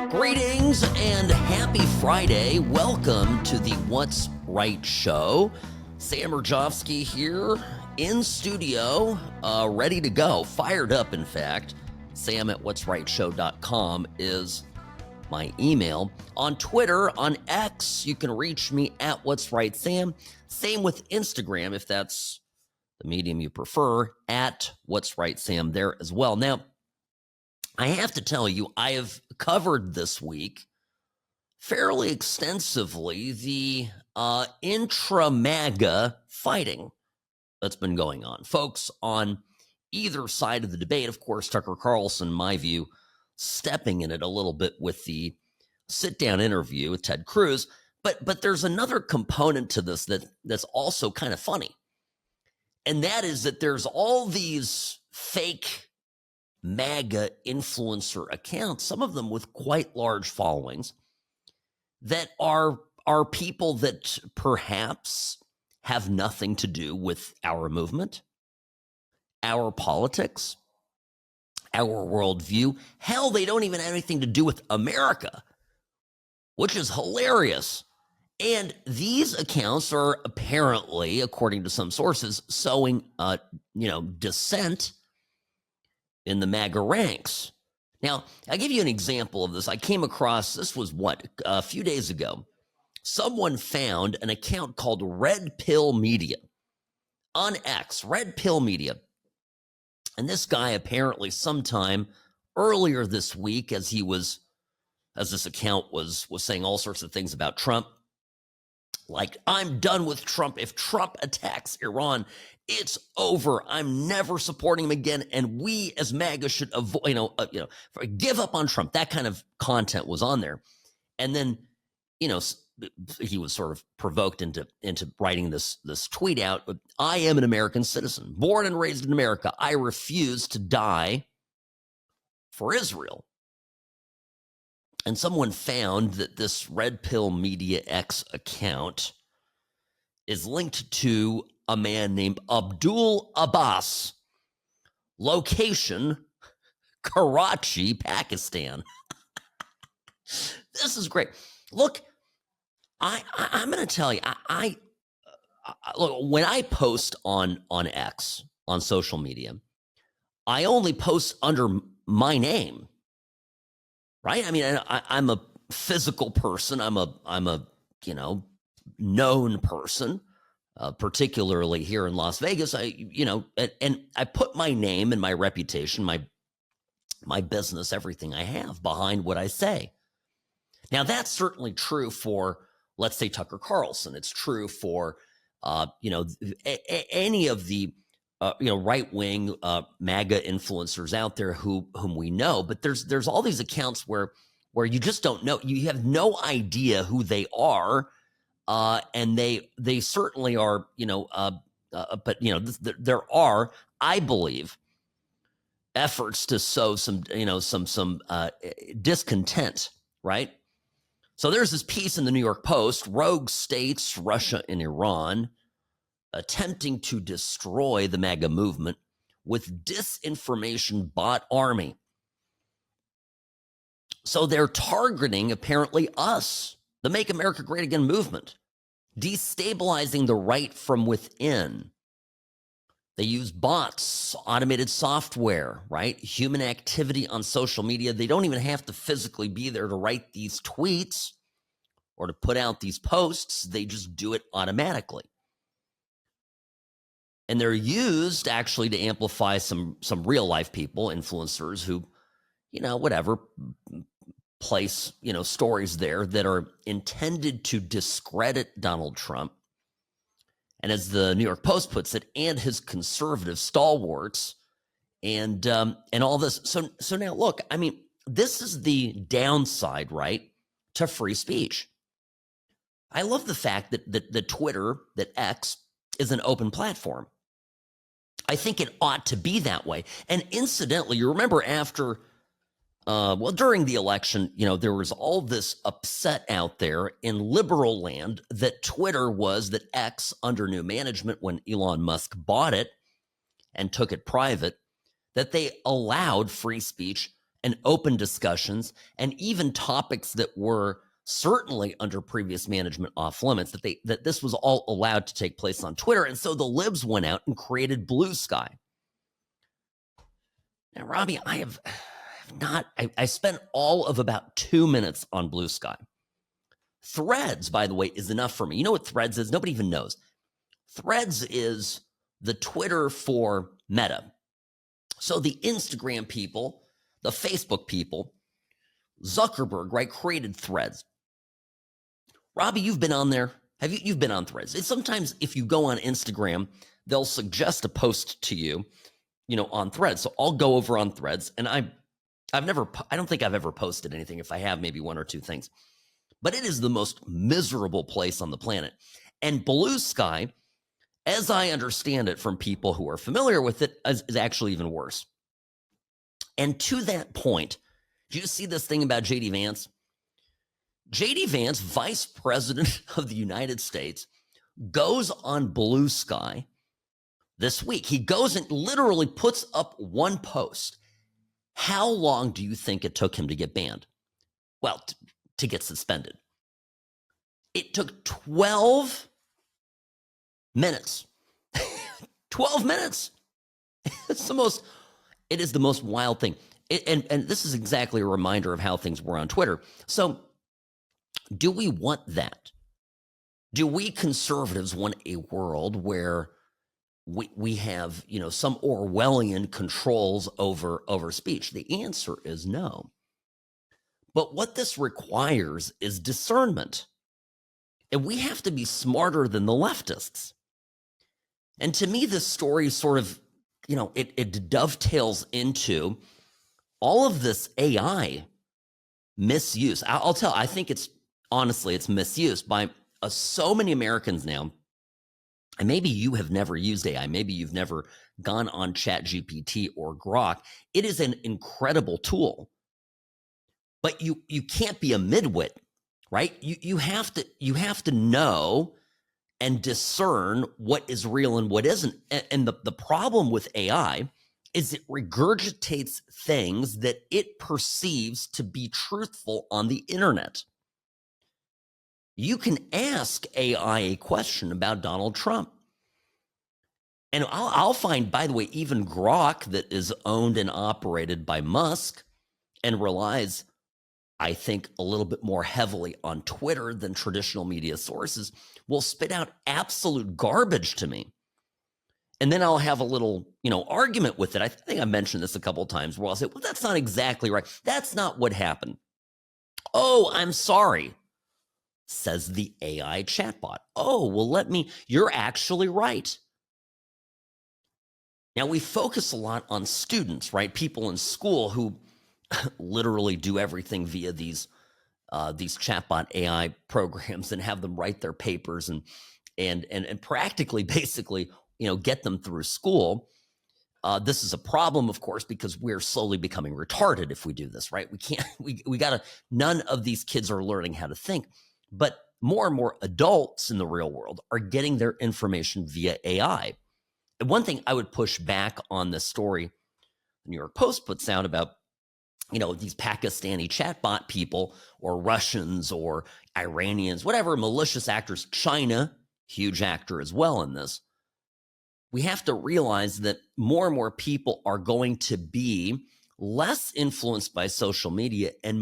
Greetings and happy Friday. Welcome to the What's Right show. Sam Mirejovsky here in studio, ready to go, fired up, in fact. Sam at whatsrightshow.com is my email. On Twitter, on X, you can reach me at What's Right Sam. Same with Instagram, if that's the medium you prefer, at What's Right Sam there as well. Now, I have to tell you, I have covered this week fairly extensively the intra-MAGA fighting that's been going on. Folks on either side of the debate, of course, Tucker Carlson, in my view, stepping in it a little bit with the sit-down interview with Ted Cruz. But there's another component to this that's also kind of funny. And that is that there's all these fake MAGA influencer accounts, some of them with quite large followings, that are people that perhaps have nothing to do with our movement, our politics, our worldview. Hell, they don't even have anything to do with America, which is hilarious. And these accounts are apparently, according to some sources, sowing, dissent in the MAGA ranks. Now, I'll give you an example of this. I came across, this was a few days ago. Someone found an account called Red Pill Media on X, Red Pill Media. And this guy apparently sometime earlier this week, as this account was saying all sorts of things about Trump, like, I'm done with Trump. If Trump attacks Iran, it's over. I'm never supporting him again. And we as MAGA should avoid, give up on Trump. That kind of content was on there. And then, he was sort of provoked into writing this tweet out. I am an American citizen, born and raised in America. I refuse to die for Israel. And someone found that this Red Pill Media X account is linked to a man named Abdul Abbas. Location, Karachi, Pakistan. This is great. Look, I'm going to tell you, look, when I post on X, on social media, I only post under my name. Right? I mean, I'm a physical person. I'm a known person, particularly here in Las Vegas. And I put my name and my reputation, my business, everything I have behind what I say. Now, that's certainly true for, let's say, Tucker Carlson. It's true for, any of the right-wing MAGA influencers out there whom we know, but there's all these accounts where you just don't know. You have no idea who they are, and they certainly are, there are, I believe, efforts to sow some discontent, right? So there's this piece in the New York Post, Rogue States, Russia and Iran, attempting to destroy the MAGA movement with disinformation bot army. So they're targeting, apparently, us, the Make America Great Again movement, destabilizing the right from within. They use bots, automated software, right? Human activity on social media. They don't even have to physically be there to write these tweets or to put out these posts. They just do it automatically. And they're used actually to amplify some real life people, influencers who, place, stories there that are intended to discredit Donald Trump. And as the New York Post puts it, and his conservative stalwarts and all this. So now look, I mean, this is the downside, right, to free speech. I love the fact that Twitter, that X, is an open platform. I think it ought to be that way. And incidentally, you remember after, during the election, there was all this upset out there in liberal land that that X, under new management, when Elon Musk bought it and took it private, that they allowed free speech and open discussions and even topics that were certainly under previous management off limits, that this was all allowed to take place on Twitter. And so the libs went out and created Blue Sky. Now, Robbie, I spent all of about 2 minutes on Blue Sky. Threads, by the way, is enough for me. You know what Threads is? Nobody even knows. Threads is the Twitter for Meta. So the Instagram people, the Facebook people, Zuckerberg, right, created Threads. Robbie, you've been on there. You've been on Threads. It's sometimes if you go on Instagram, they'll suggest a post to you, on Threads. So I'll go over on Threads, and I don't think I've ever posted anything. If I have, maybe one or two things. But it is the most miserable place on the planet. And Blue Sky, as I understand it from people who are familiar with it, is actually even worse. And to that point, did you see this thing about J.D. Vance? J.D. Vance, Vice President of the United States, goes on Blue Sky this week. He goes and literally puts up one post. How long do you think it took him to get banned? Well, to get suspended. It took 12 minutes. 12 minutes. It is the most wild thing. And this is exactly a reminder of how things were on Twitter. So do we want that? Do we conservatives want a world where we have, some Orwellian controls over speech? The answer is no. But what this requires is discernment. And we have to be smarter than the leftists. And to me, this story sort of, it dovetails into all of this AI misuse. I think it's misuse by so many Americans now. And maybe you have never used AI. Maybe you've never gone on ChatGPT or Grok. It is an incredible tool. But you can't be a midwit, right? You have to know and discern what is real and what isn't. And the problem with AI is it regurgitates things that it perceives to be truthful on the internet. You can ask AI a question about Donald Trump. And I'll find, by the way, even Grok, that is owned and operated by Musk and relies, I think, a little bit more heavily on Twitter than traditional media sources, will spit out absolute garbage to me. And then I'll have a little, argument with it. I think I mentioned this a couple of times where I'll say, well, that's not exactly right. That's not what happened. Oh, I'm sorry, says the AI chatbot. Oh, well, you're actually right. Now, we focus a lot on students, right? People in school who literally do everything via these chatbot AI programs and have them write their papers and practically, basically, get them through school. This is a problem, of course, because we're slowly becoming retarded if we do this, right? None of these kids are learning how to think, but more and more adults in the real world are getting their information via AI. And one thing I would push back on this story the New York Post puts out about, these Pakistani chatbot people or Russians or Iranians, whatever, malicious actors, China, huge actor as well in this. We have to realize that more and more people are going to be less influenced by social media and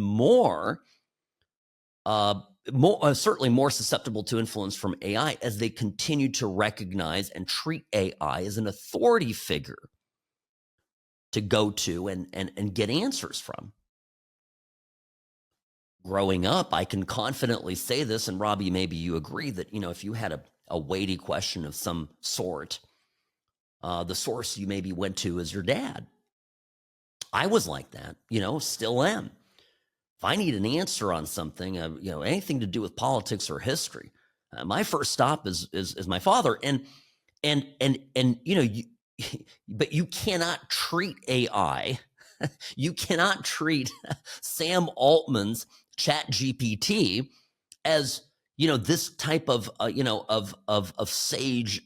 certainly more susceptible to influence from AI as they continue to recognize and treat AI as an authority figure to go to and get answers from. Growing up, I can confidently say this, and Robbie, maybe you agree that, if you had a weighty question of some sort, the source you maybe went to is your dad. I was like that, still am. If I need an answer on something, anything to do with politics or history, my first stop is my father. But you cannot treat AI, you cannot treat Sam Altman's ChatGPT as this type of sage,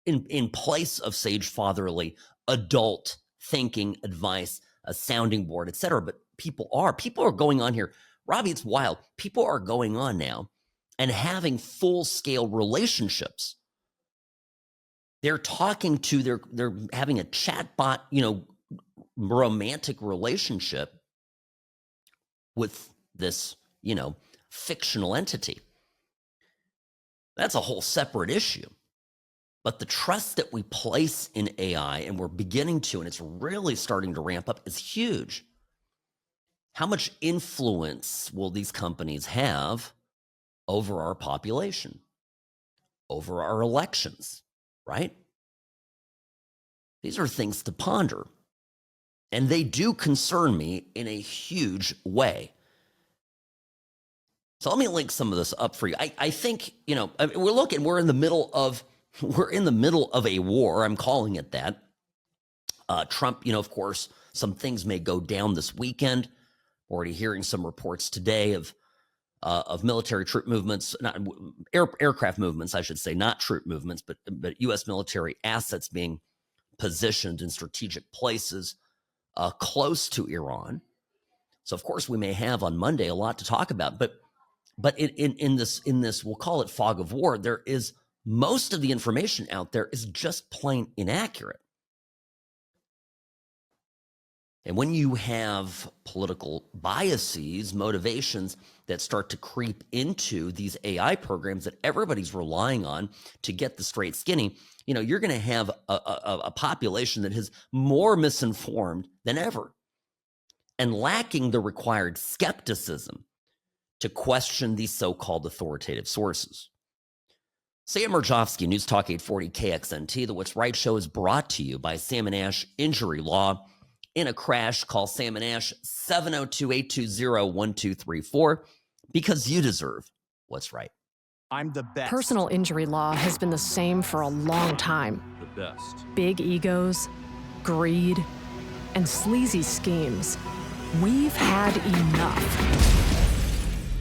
in place of sage fatherly adult thinking, advice, a sounding board, etc. But people are going on here. Robbie, it's wild. People are going on now and having full-scale relationships. They're talking to, they're having a chatbot, romantic relationship with this, fictional entity. That's a whole separate issue. But the trust that we place in AI, and we're beginning to, and it's really starting to ramp up, is huge. How much influence will these companies have over our population, over our elections, right? These are things to ponder. And they do concern me in a huge way. So let me link some of this up for you. I think, we're in the middle of a war. I'm calling it that. Trump, of course, some things may go down this weekend. Already hearing some reports today of military troop movements, not aircraft movements, I should say, not troop movements, but U.S. military assets being positioned in strategic places close to Iran. So, of course, we may have on Monday a lot to talk about. But in this, we'll call it fog of war, there is most of the information out there is just plain inaccurate. And when you have political biases, motivations that start to creep into these AI programs that everybody's relying on to get the straight skinny, you're going to have a population that is more misinformed than ever and lacking the required skepticism to question these so-called authoritative sources. Sam Mirejovsky, News Talk 840 KXNT, the What's Right show is brought to you by Sam & Ash Injury Law. In a crash, call Sam & Ash 702-820-1234 because you deserve what's right. I'm the best. Personal injury law has been the same for a long time. The best. Big egos, greed, and sleazy schemes. We've had enough.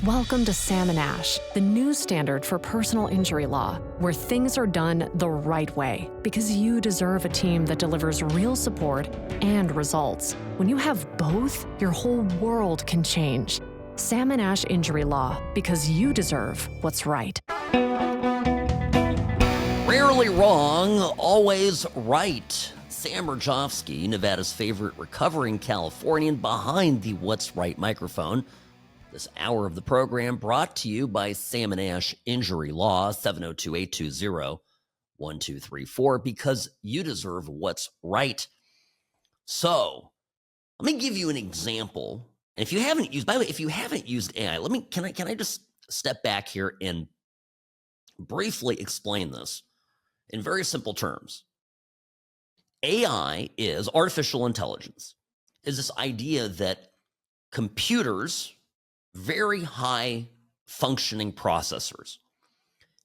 Welcome to Sam & Ash, the new standard for personal injury law, where things are done the right way, because you deserve a team that delivers real support and results. When you have both, your whole world can change. Sam & Ash Injury Law, because you deserve what's right. Rarely wrong, always right. Sam Mirejovsky, Nevada's favorite recovering Californian, behind the What's Right microphone. This hour of the program brought to you by Sam & Ash Injury Law, 702-820-1234, because you deserve what's right. So, let me give you an example. And if you haven't used, by the way, if you haven't used AI, can I just step back here and briefly explain this in very simple terms. AI is artificial intelligence, is this idea that computers, very high functioning processors,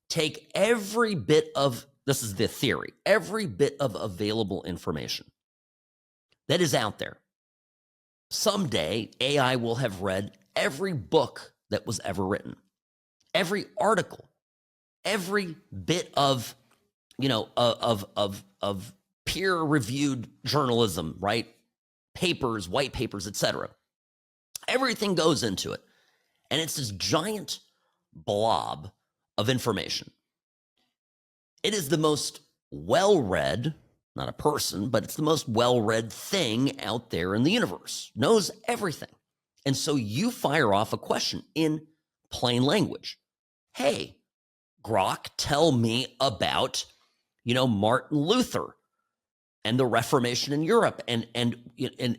take every bit of, this is the theory, every bit of available information that is out there. Someday, AI will have read every book that was ever written, every article, every bit of, of peer-reviewed journalism, right? Papers, white papers, etc. Everything goes into it. And it's this giant blob of information. It is the most well-read, not a person, but it's the most well-read thing out there in the universe. Knows everything. And so you fire off a question in plain language. Hey, Grok, tell me about, Martin Luther and the Reformation in Europe, and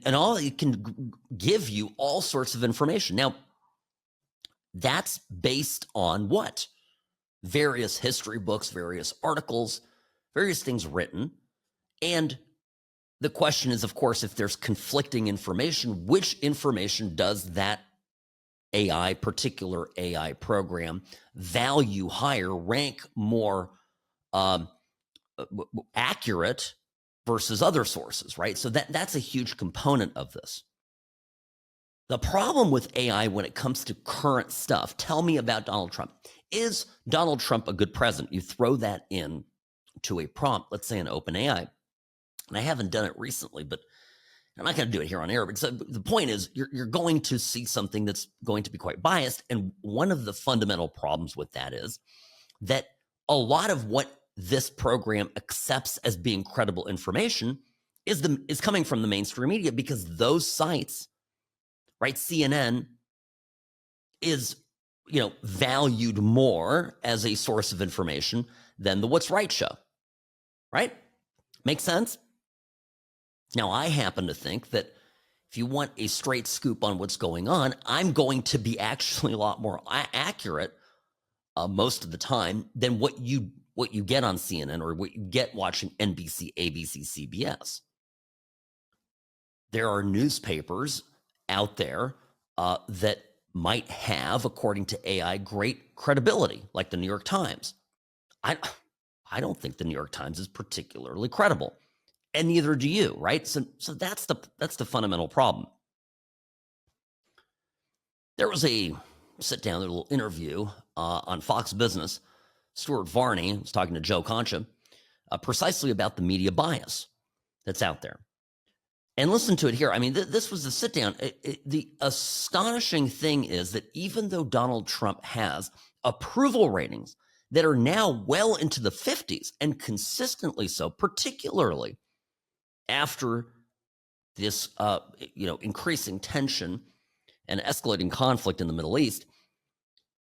all. It can give you all sorts of information. Now, that's based on what? Various history books, various articles, various things written. And the question is, of course, if there's conflicting information, which information does that particular AI program value higher, rank more accurate versus other sources, right? So that's a huge component of this. The problem with AI when it comes to current stuff, tell me about Donald Trump. Is Donald Trump a good president? You throw that in to a prompt, let's say an OpenAI. And I haven't done it recently, but I'm not going to do it here on air, but the point is you're going to see something that's going to be quite biased. And one of the fundamental problems with that is that a lot of what this program accepts as being credible information is coming from the mainstream media, because those sites, right? CNN is, valued more as a source of information than the What's Right show, right? Makes sense? Now, I happen to think that if you want a straight scoop on what's going on, I'm going to be actually a lot more accurate most of the time than what you get on CNN or what you get watching NBC, ABC, CBS. There are newspapers out there that might have, according to AI, great credibility, like the New York Times. I don't think the New York Times is particularly credible, and neither do you, right? So that's the fundamental problem. There was a sit-down, a little interview on Fox Business. Stuart Varney was talking to Joe Concha precisely about the media bias that's out there. And listen to it here. I mean, this was the sit-down. The astonishing thing is that even though Donald Trump has approval ratings that are now well into the 50s and consistently so, particularly after this, increasing tension and escalating conflict in the Middle East,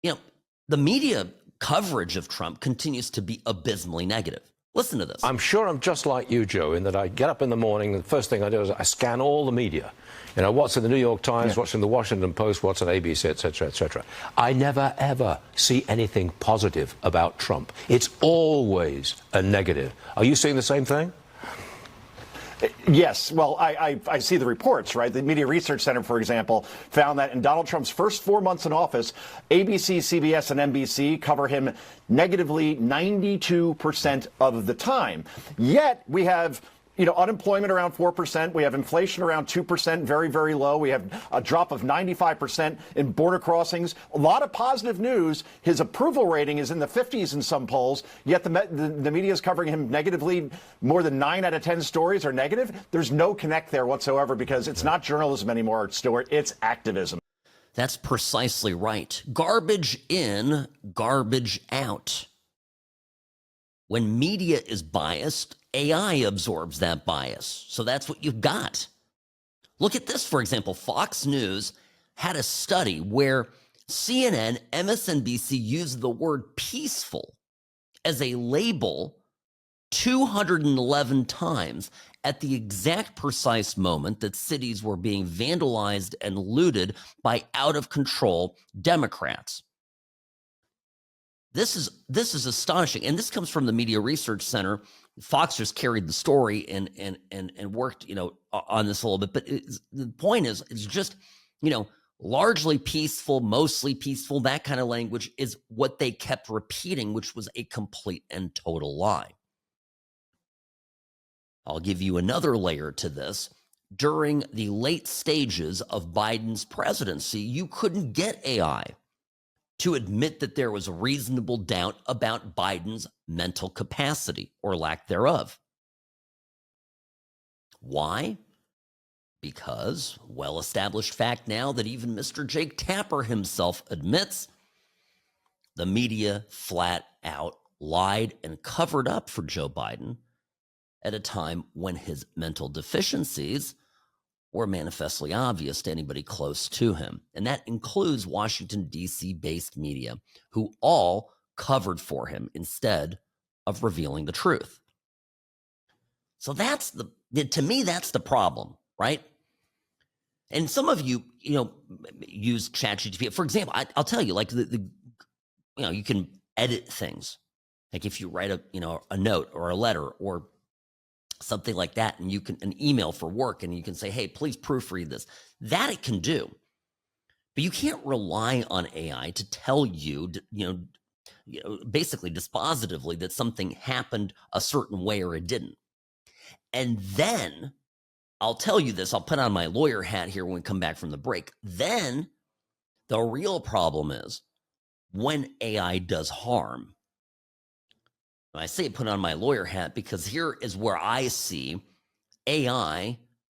the media coverage of Trump continues to be abysmally negative. Listen to this. I'm sure I'm just like you, Joe, in that I get up in the morning, the first thing I do is I scan all the media. What's in the New York Times, what's in the Washington Post, what's on ABC, et cetera, et cetera. I never, ever see anything positive about Trump. It's always a negative. Are you seeing the same thing? Yes. Well, I see the reports, right? The Media Research Center, for example, found that in Donald Trump's first 4 months in office, ABC, CBS, and NBC cover him negatively 92% of the time. Yet we have unemployment around 4%. We have inflation around 2%, very, very low. We have a drop of 95% in border crossings. A lot of positive news. His approval rating is in the 50s in some polls, yet the media is covering him negatively. More than 9 out of 10 stories are negative. There's no connect there whatsoever, because it's not journalism anymore, Stuart. It's activism. That's precisely right. Garbage in, garbage out. When media is biased, AI absorbs that bias. So that's what you've got. Look at this, for example. Fox News had a study where CNN, MSNBC used the word peaceful as a label 211 times at the exact precise moment that cities were being vandalized and looted by out-of-control Democrats. This is astonishing, and this comes from the Media Research Center. Fox just carried the story and worked on this a little bit, but the point is, it's just largely peaceful, mostly peaceful. That kind of language is what they kept repeating, which was a complete and total lie. I'll give you another layer to this. During the late stages of Biden's presidency, you couldn't get AI to admit that there was reasonable doubt about Biden's mental capacity or lack thereof. Why? Because well-established fact now that even Mr. Jake Tapper himself admits the media flat out lied and covered up for Joe Biden at a time when his mental deficiencies were manifestly obvious to anybody close to him. And that includes Washington, D.C. based media, who all covered for him instead of revealing the truth. So to me, that's the problem, right? And some of you, use ChatGPT. For example, I'll tell you, like you can edit things. Like if you write a note or a letter or something like that, and you can an email for work, and you can say, hey, please proofread this. That it can do. But you can't rely on AI to tell you, basically dispositively that something happened a certain way or it didn't. And then I'll tell you this, I'll put on my lawyer hat here when we come back from the break. Then the real problem is when AI does harm. I say put on my lawyer hat because here is where I see AI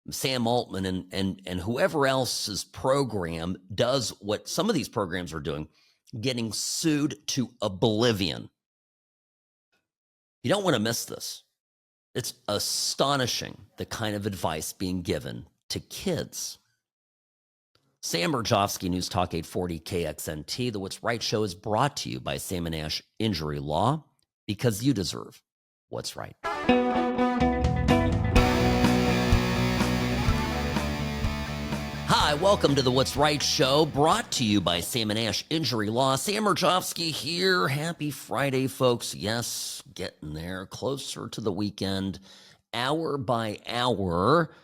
Sam Altman and whoever else's program does what some of these programs are doing, getting sued to oblivion. You don't want to miss this. It's astonishing the kind of advice being given to kids. Sam Mirejovsky, News Talk 840 KXNT. The What's Right show is brought to you by Sam & Ash Injury Law, because you deserve what's right. Hi, welcome to the What's Right show, brought to you by Sam & Ash Injury Law. Sam Mirejovsky here. Happy Friday, folks. Yes, getting there, closer to the weekend, hour by hour.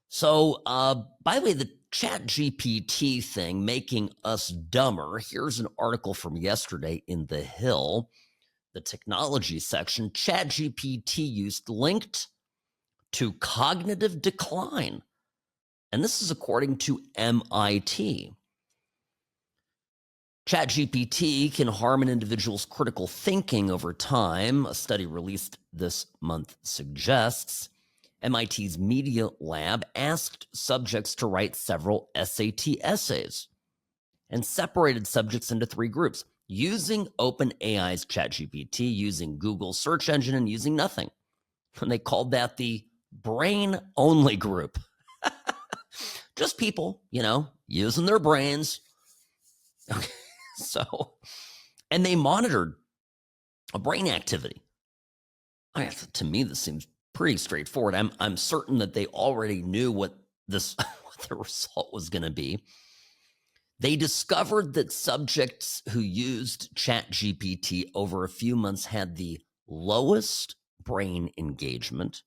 So, by the way, the ChatGPT thing making us dumber. Here's an article from yesterday in The Hill, the technology section. ChatGPT use linked to cognitive decline. And this is according to MIT. ChatGPT can harm an individual's critical thinking over time, a study released this month suggests. MIT's Media Lab asked subjects to write several SAT essays and separated subjects into three groups, using OpenAI's ChatGPT, using Google's search engine, and using nothing. And they called that the brain-only group. Just people, using their brains. Okay, and they monitored a brain activity. To me, this seems pretty straightforward. I'm certain that they already knew what the result was going to be. They discovered that subjects who used ChatGPT over a few months had the lowest brain engagement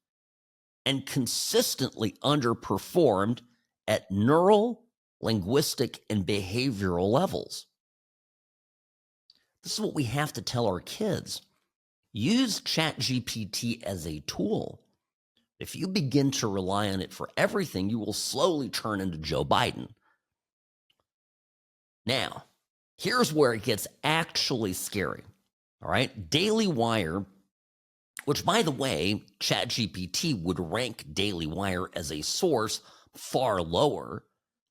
and consistently underperformed at neural, linguistic, and behavioral levels. This is what we have to tell our kids. Use ChatGPT as a tool. If you begin to rely on it for everything, you will slowly turn into Joe Biden. Now, here's where it gets actually scary. All right. Daily Wire, which, by the way, ChatGPT would rank Daily Wire as a source far lower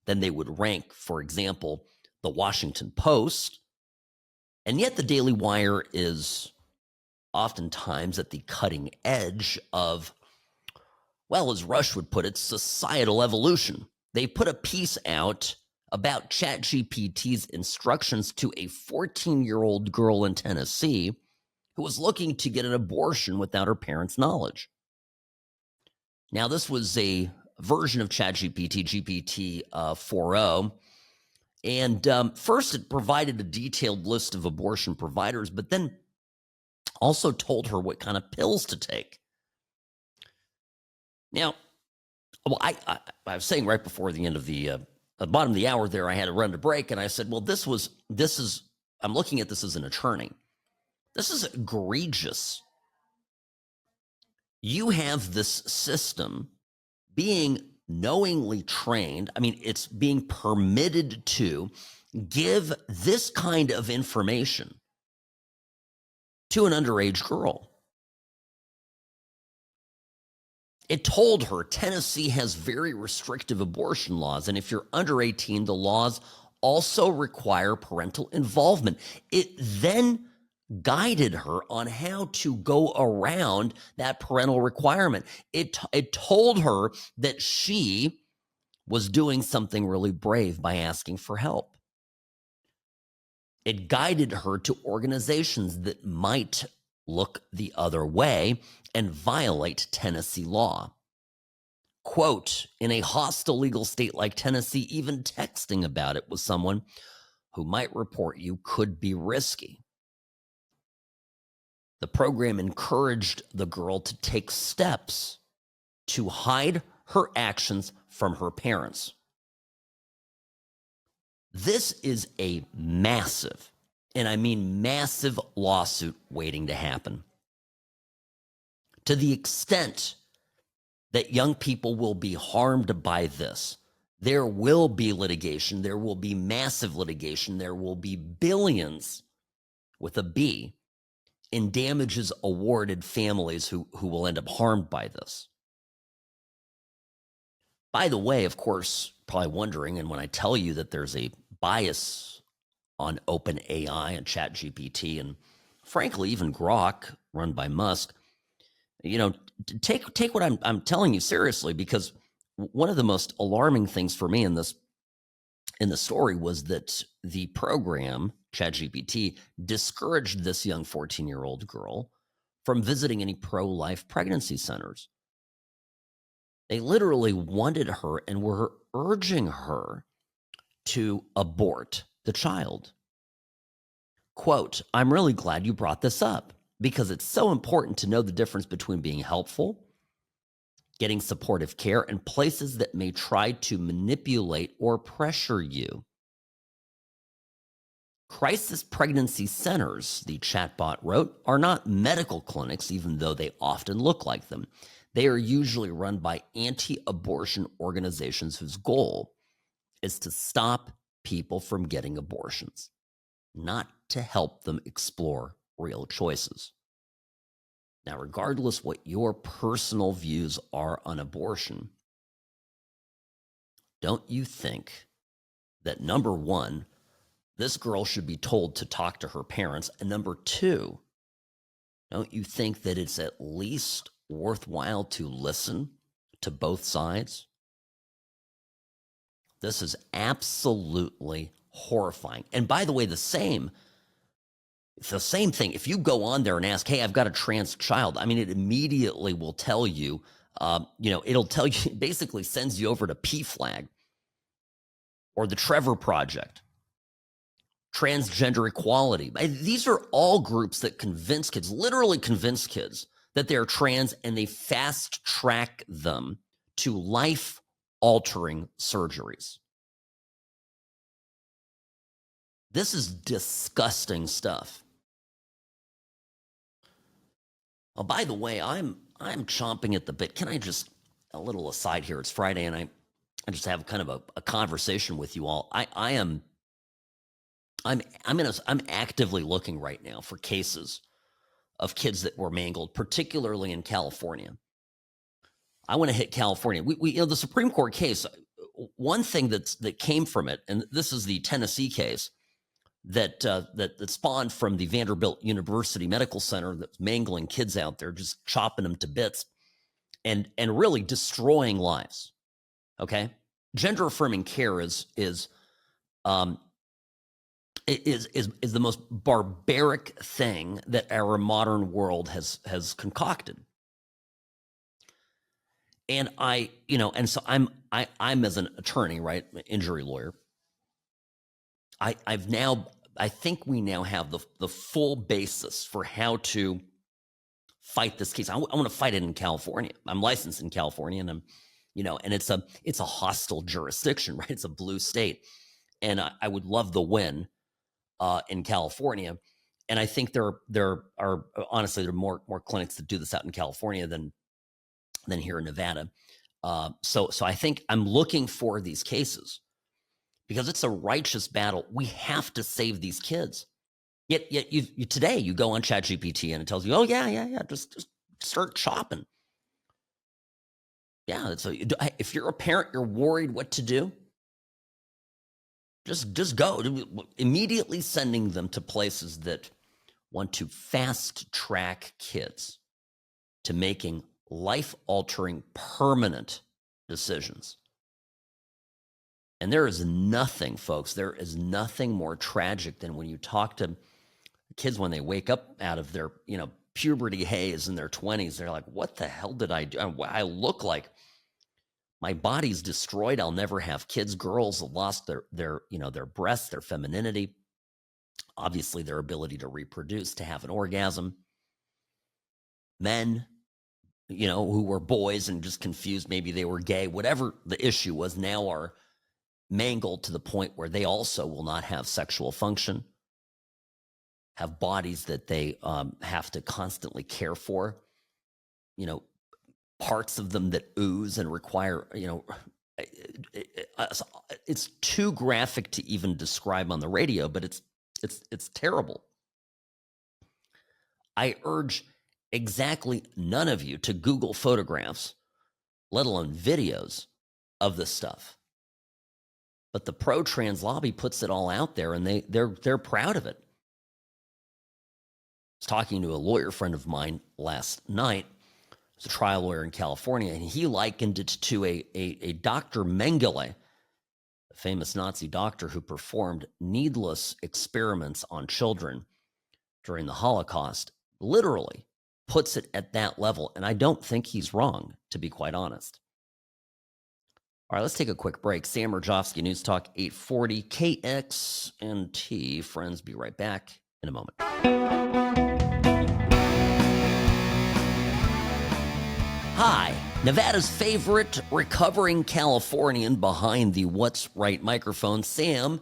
than they would rank, for example, the Washington Post. And yet the Daily Wire is oftentimes at the cutting edge of, well, as Rush would put it, societal evolution. They put a piece out about ChatGPT's instructions to a 14-year-old girl in Tennessee who was looking to get an abortion without her parents' knowledge. Now, this was a version of ChatGPT, GPT 4.0. And first, it provided a detailed list of abortion providers, but then also told her what kind of pills to take. Now, well, I was saying right before the end of the bottom of the hour there, I had to run to break, and I said, well, I'm looking at this as an attorney. This is egregious. You have this system being knowingly trained. I mean, it's being permitted to give this kind of information to an underage girl. It told her Tennessee has very restrictive abortion laws, and if you're under 18, the laws also require parental involvement. It then guided her on how to go around that parental requirement. It told her that she was doing something really brave by asking for help. It guided her to organizations that might look the other way and violate Tennessee law. Quote, in a hostile legal state like Tennessee, even texting about it with someone who might report you could be risky. The program encouraged the girl to take steps to hide her actions from her parents. This is a massive, and I mean massive, lawsuit waiting to happen. To the extent that young people will be harmed by this, there will be litigation, there will be massive litigation, there will be billions, with a B, in damages awarded families who will end up harmed by this. By the way, of course, probably wondering, and when I tell you that there's a bias on OpenAI and ChatGPT and frankly even Grok run by Musk, take what I'm telling you seriously, because one of the most alarming things for me in the story was that the program ChatGPT discouraged this young 14-year-old girl from visiting any pro-life pregnancy centers. They literally wanted her and were urging her to abort the child. Quote, "I'm really glad you brought this up because it's so important to know the difference between being helpful, getting supportive care, and places that may try to manipulate or pressure you. Crisis pregnancy centers," the chatbot wrote, "are not medical clinics, even though they often look like them. They are usually run by anti-abortion organizations whose goal is to stop people from getting abortions, not to help them explore real choices." Now, regardless what your personal views are on abortion, don't you think that, number one, this girl should be told to talk to her parents, and number two, don't you think that it's at least worthwhile to listen to both sides? This is absolutely horrifying. And by the way, it's the same thing. If you go on there and ask, "Hey, I've got a trans child," I mean, it immediately will tell you, it'll tell you, basically sends you over to PFLAG or the Trevor Project, transgender equality. These are all groups that convince kids, literally convince kids, that they're trans, and they fast track them to life-altering surgeries. This is disgusting stuff. Oh, by the way, I'm chomping at the bit. Can I just, a little aside here, it's Friday, and I just have kind of a conversation with you all. I'm actively looking right now for cases of kids that were mangled, particularly in California. I want to hit California. We the Supreme Court case, one thing that came from it, and this is the Tennessee case that spawned from the Vanderbilt University Medical Center that's mangling kids out there, just chopping them to bits and really destroying lives. Okay? Gender affirming care is the most barbaric thing that our modern world has concocted. And so I'm as an attorney, right, injury lawyer, I think we now have the full basis for how to fight this case. I want to fight it in California. I'm licensed in California, and and it's a hostile jurisdiction, right? It's a blue state, and I would love the win in California. And I think there are honestly, there are more clinics that do this out in California than here in Nevada. So I think I'm looking for these cases because it's a righteous battle. We have to save these kids. Yet you today you go on ChatGPT and it tells you, "Oh yeah, just start chopping." Yeah, if you're a parent, you're worried what to do. Just go. Immediately sending them to places that want to fast track kids to making life-altering, permanent decisions. And there is nothing, folks, there is nothing more tragic than when you talk to kids when they wake up out of their, puberty haze in their 20s. They're like, "What the hell did I do? I look like my body's destroyed. I'll never have kids." Girls have lost their breasts, their femininity, obviously their ability to reproduce, to have an orgasm. Men, who were boys and just confused, maybe they were gay, whatever the issue was, now are mangled to the point where they also will not have sexual function, have bodies that they have to constantly care for, parts of them that ooze and require, it's too graphic to even describe on the radio, but it's terrible. I urge exactly none of you to Google photographs, let alone videos, of this stuff. But the pro-trans lobby puts it all out there, and they're proud of it. I was talking to a lawyer friend of mine last night. He's a trial lawyer in California, and he likened it to a Dr. Mengele, a famous Nazi doctor who performed needless experiments on children during the Holocaust. Literally puts it at that level, and I don't think he's wrong, to be quite honest. All right, let's take a quick break. Sam Mirejovsky, News Talk 840, KXNT. Friends, be right back in a moment. Hi, Nevada's favorite recovering Californian behind the What's Right microphone, Sam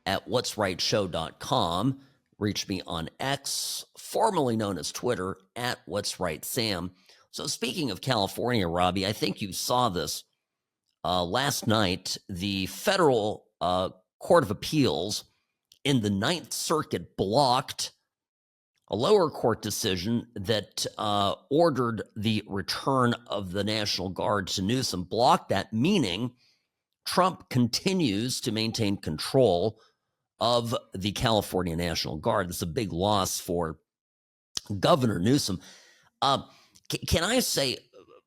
at what'srightshow.com. Reach me on X, formerly known as Twitter, at What's Right Sam. So speaking of California, Robbie, I think you saw this. Last night, the federal Court of Appeals in the Ninth Circuit blocked a lower court decision that ordered the return of the National Guard to Newsom. Blocked that, meaning Trump continues to maintain control of the California National Guard. This is a big loss for Governor Newsom. Can I say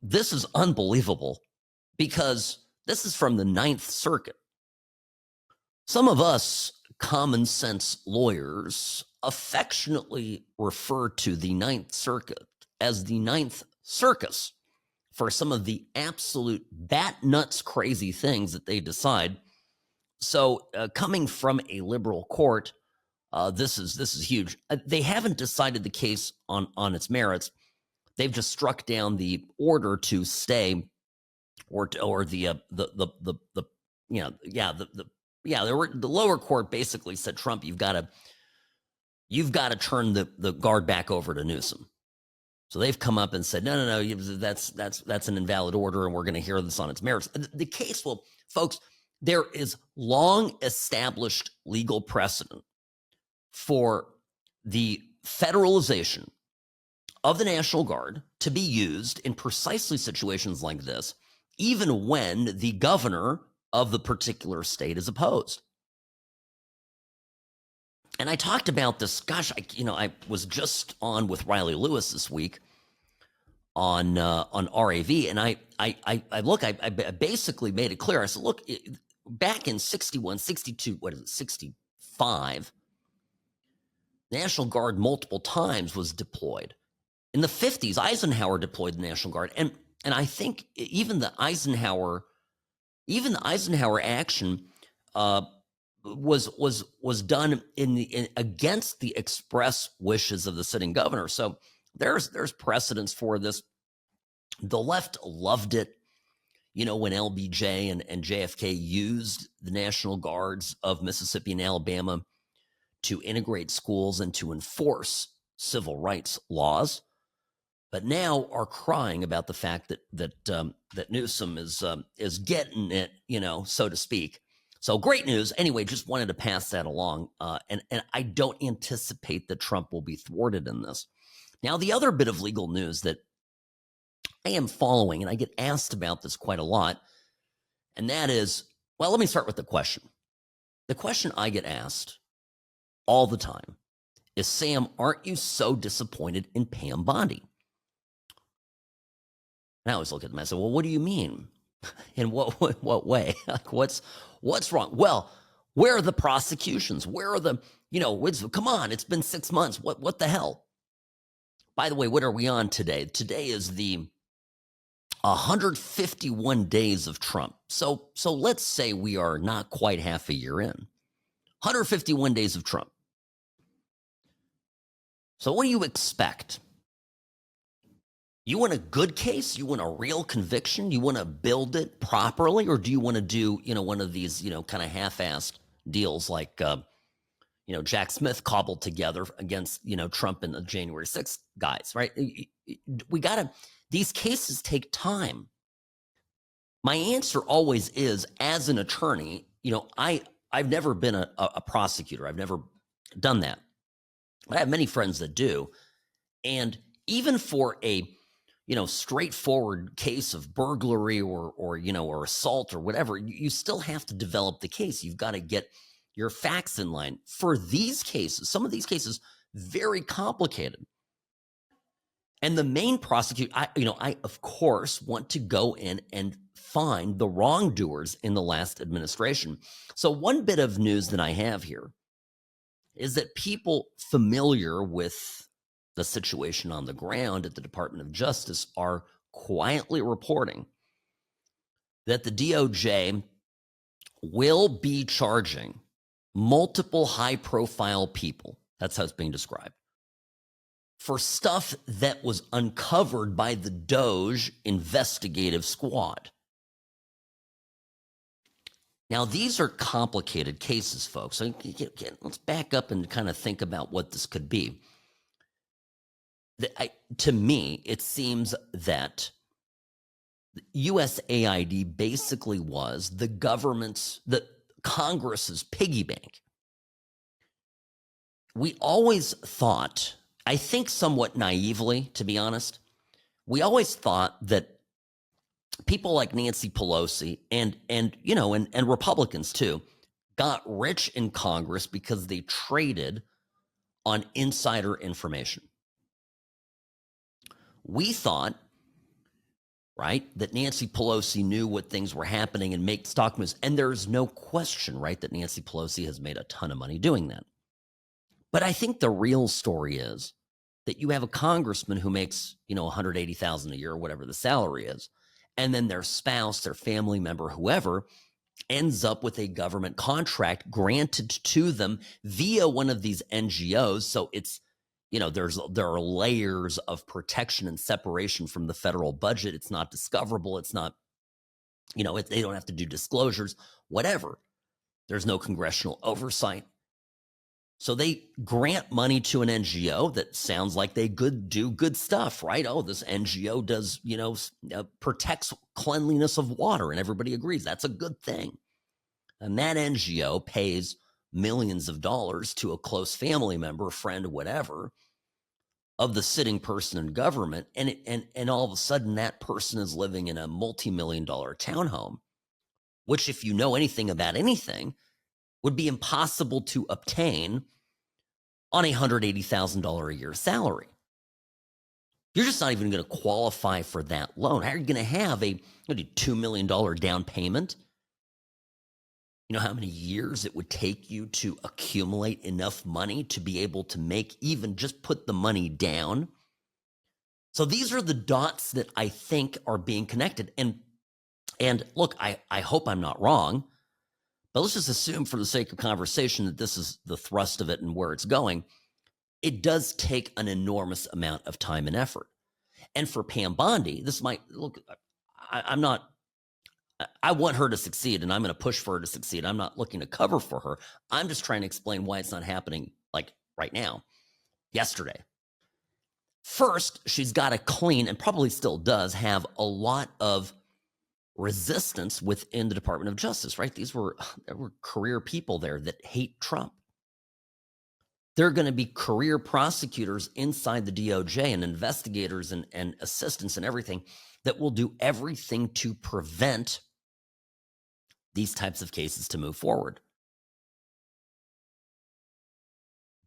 this is unbelievable, because this is from the Ninth Circuit. Some of us common sense lawyers affectionately refer to the Ninth Circuit as the Ninth Circus for some of the absolute bat nuts crazy things that they decide. So coming from a liberal court, this is huge. They haven't decided the case on its merits. They've just struck down the order to stay, or the lower court basically said, Trump, you've got to turn the guard back over to Newsom. So they've come up and said, no, that's an invalid order, and we're going to hear this on its merits. The case, well, folks, there is long established legal precedent for the federalization of the National Guard to be used in precisely situations like this, even when the governor of the particular state is opposed. And I talked about this, gosh, I was just on with Riley Lewis this week on RAV, and I basically made it clear. I said, look, back in 61, 62, 65, the National Guard multiple times was deployed. In the 50s, Eisenhower deployed the National Guard, and I think even the Eisenhower action was done against the express wishes of the sitting governor. So there's precedence for this. The left loved it, when LBJ and JFK used the National Guards of Mississippi and Alabama to integrate schools and to enforce civil rights laws, but now are crying about the fact that Newsom is getting it, so to speak. So great news. Anyway, just wanted to pass that along, and I don't anticipate that Trump will be thwarted in this. Now, the other bit of legal news that I am following, and I get asked about this quite a lot, and that is, well, let me start with the question. The question I get asked all the time is, Sam, aren't you so disappointed in Pam Bondi? And I always look at them and I say, well, what do you mean? In what way? Like, what's wrong? Well, where are the prosecutions? Where are the, come on, it's been 6 months. What the hell? By the way, what are we on today? Today is the 151 days of Trump. So let's say we are not quite half a year in. 151 days of Trump. So what do you expect? You want a good case? You want a real conviction? You want to build it properly? Or do you want to do, one of these, kind of half-assed deals like, Jack Smith cobbled together against, Trump and the January 6th guys, right? These cases take time. My answer always is, as an attorney, I've never been a prosecutor. I've never done that. I have many friends that do. And even for a straightforward case of burglary or assault or whatever, you still have to develop the case. You've got to get your facts in line. For these cases, some of these cases, very complicated. And the main prosecutor, I of course want to go in and find the wrongdoers in the last administration. So one bit of news that I have here is that people familiar with the situation on the ground at the Department of Justice are quietly reporting that the DOJ will be charging multiple high-profile people, that's how it's being described, for stuff that was uncovered by the DOJ investigative squad. Now, these are complicated cases, folks. So let's back up and kind of think about what this could be. To me, it seems that USAID basically was the Congress's piggy bank. We always thought, I think somewhat naively, to be honest, we always thought that people like Nancy Pelosi and Republicans too got rich in Congress because they traded on insider information. We thought, right, that Nancy Pelosi knew what things were happening and make stock moves. And there's no question, right, that Nancy Pelosi has made a ton of money doing that. But I think the real story is that you have a congressman who makes, $180,000 a year or whatever the salary is, and then their spouse, their family member, whoever, ends up with a government contract granted to them via one of these NGOs. So it's, there are layers of protection and separation from the federal budget. It's not discoverable. It's not, they don't have to do disclosures, whatever. There's no congressional oversight. So they grant money to an NGO that sounds like they do good stuff, right? Oh, this NGO does, protects cleanliness of water, and everybody agrees that's a good thing. And that NGO pays millions of dollars to a close family member, friend, whatever, of the sitting person in government, and all of a sudden that person is living in a multi-million-dollar townhome, which, if you know anything about anything, would be impossible to obtain on a $180,000 a year salary. You're just not even going to qualify for that loan. How are you going to have a $2 million down payment? You know how many years it would take you to accumulate enough money to be able to just put the money down? So these are the dots that I think are being connected. And look, I hope I'm not wrong, but let's just assume for the sake of conversation that this is the thrust of it and where it's going. It does take an enormous amount of time and effort. And for Pam Bondi, this might look, I want her to succeed, and I'm going to push for her to succeed. I'm not looking to cover for her. I'm just trying to explain why it's not happening like right now, yesterday. First, she's got to clean, and probably still does have, a lot of resistance within the Department of Justice, right? There were career people there that hate Trump. There are going to be career prosecutors inside the DOJ and investigators and assistants and everything that will do everything to prevent these types of cases to move forward.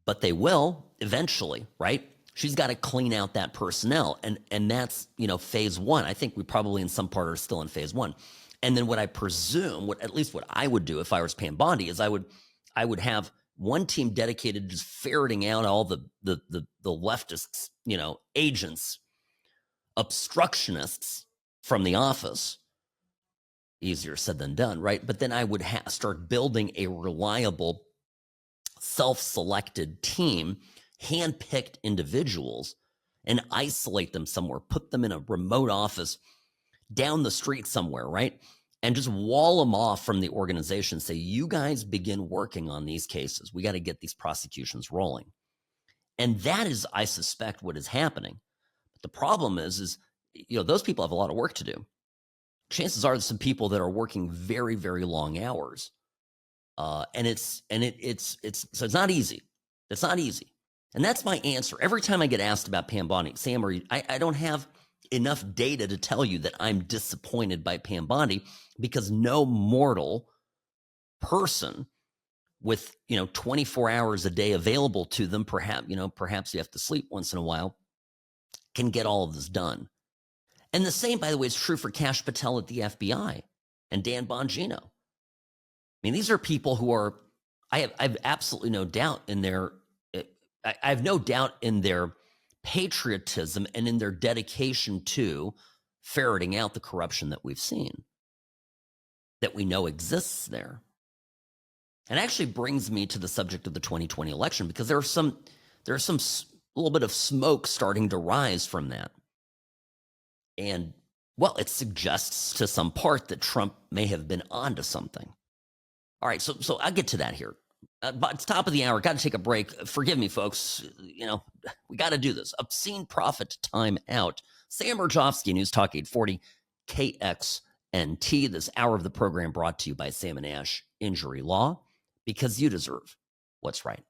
But they will eventually, right? She's got to clean out that personnel. And that's, phase one. I think we probably in some part are still in phase one. And then what I presume, at least what I would do if I was Pam Bondi, is I would have one team dedicated to just ferreting out all the leftists, agents, obstructionists from the office. Easier said than done, right? But then I would start building a reliable, self-selected team, hand-picked individuals, and isolate them somewhere, put them in a remote office down the street somewhere, right? And just wall them off from the organization. Say, you guys begin working on these cases. We got to get these prosecutions rolling. And that is, I suspect, what is happening. But the problem is those people have a lot of work to do. Chances are there's some people that are working very, very long hours. So it's not easy. It's not easy. And that's my answer. Every time I get asked about Pam Bondi, Sam, I don't have enough data to tell you that I'm disappointed by Pam Bondi, because no mortal person with 24 hours a day available to them, perhaps you have to sleep once in a while, can get all of this done. And the same, by the way, is true for Kash Patel at the FBI and Dan Bongino. I mean, these are people who are, I have absolutely no doubt in their, I have no doubt in their patriotism and in their dedication to ferreting out the corruption that we've seen, that we know exists there. And actually brings me to the subject of the 2020 election, because there's some little bit of smoke starting to rise from that. And, well, it suggests to some part that Trump may have been onto something. All right, so I'll get to that here. But it's top of the hour. Got to take a break. Forgive me, folks. We got to do this. Obscene profit time out. Sam Mirejovsky, News Talk 840, KXNT. This hour of the program brought to you by Sam & Ash Injury Law, because you deserve what's right.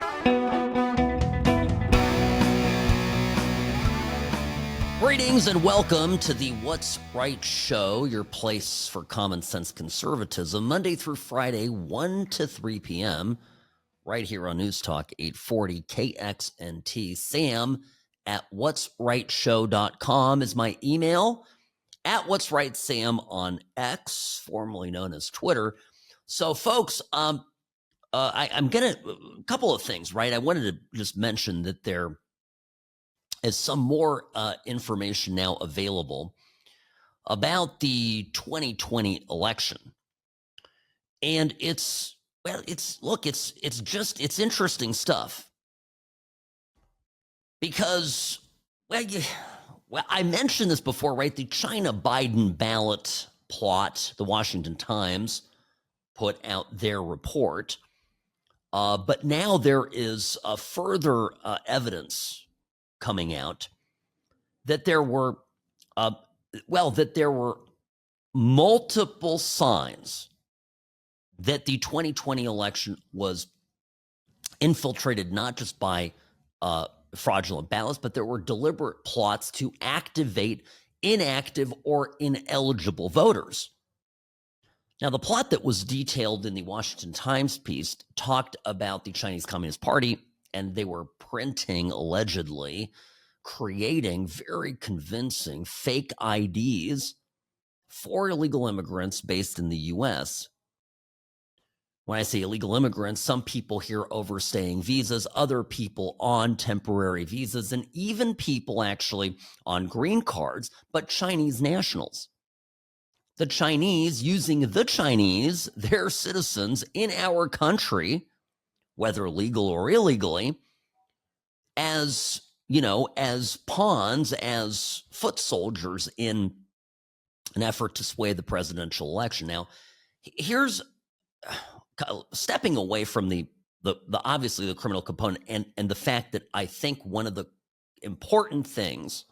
Greetings and welcome to the What's Right Show, your place for common sense conservatism, Monday through Friday, 1 to 3 p.m., right here on News Talk 840 KXNT. Sam at whatsrightshow.com is my email, at What's Right Sam on X, formerly known as Twitter. So, folks, I'm going to, a couple of things, right? I wanted to just mention that there is some more information now available about the 2020 election. And it's interesting stuff. Because, I mentioned this before, right? The China-Biden ballot plot, the Washington Times put out their report. But now there is further evidence coming out that there were, multiple signs that the 2020 election was infiltrated not just by fraudulent ballots, but there were deliberate plots to activate inactive or ineligible voters. Now, the plot that was detailed in the Washington Times piece talked about the Chinese Communist Party, and they were printing, allegedly, creating very convincing fake IDs for illegal immigrants based in the U.S. When I say illegal immigrants, some people here overstaying visas, other people on temporary visas, and even people actually on green cards, but Chinese nationals. The Chinese using the Chinese, their citizens in our country, whether legal or illegally, as, as pawns, as foot soldiers in an effort to sway the presidential election. Now, here's stepping away from the obviously the criminal component and the fact that I think one of the important things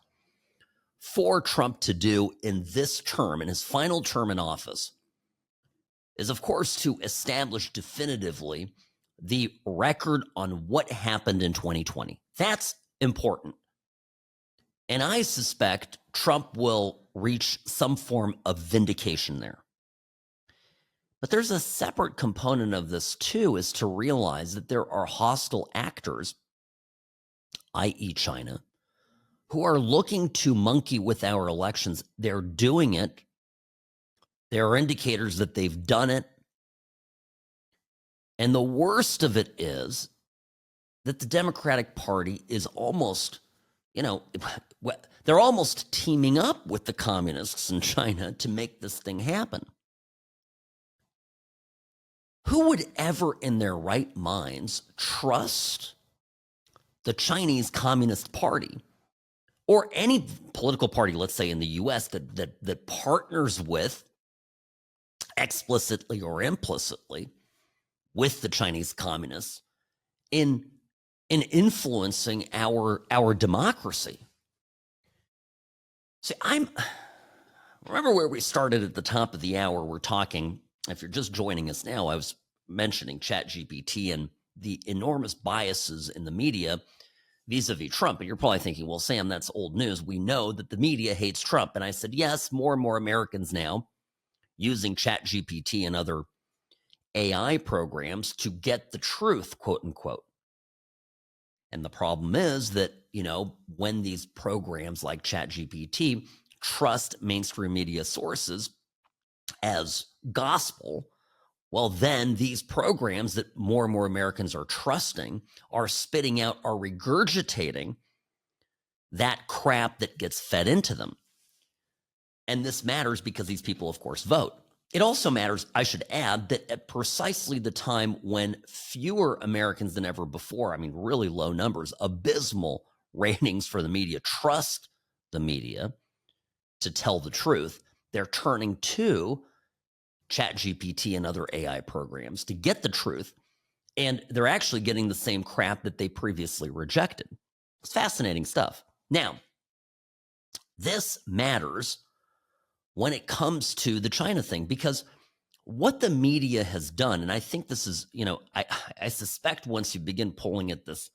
for Trump to do in this term, in his final term in office, is, of course, to establish definitively the record on what happened in 2020. That's important. And I suspect Trump will reach some form of vindication there. But there's a separate component of this, too, is to realize that there are hostile actors, i.e. China, who are looking to monkey with our elections. They're doing it. There are indicators that they've done it. And the worst of it is that the Democratic Party is almost, they're almost teaming up with the communists in China to make this thing happen. Who would ever in their right minds trust the Chinese Communist Party or any political party, let's say in the U.S., that partners with, explicitly or implicitly, with the Chinese communists in influencing our democracy? See, remember where we started at the top of the hour. We're talking, if you're just joining us now, I was mentioning ChatGPT and the enormous biases in the media vis-a-vis Trump. And you're probably thinking, well, Sam, that's old news. We know that the media hates Trump. And I said, yes, more and more Americans now using ChatGPT and other AI programs to get the truth, quote unquote. And the problem is that, when these programs like ChatGPT trust mainstream media sources as gospel, well, then these programs that more and more Americans are trusting are spitting out, are regurgitating that crap that gets fed into them. And this matters because these people, of course, vote. It also matters, I should add, that at precisely the time when fewer Americans than ever before, really low numbers, abysmal ratings for the media, trust the media to tell the truth, they're turning to ChatGPT and other AI programs to get the truth. And they're actually getting the same crap that they previously rejected. It's fascinating stuff. Now, this matters when it comes to the China thing, because what the media has done, and I think this is, I suspect once you begin pulling at this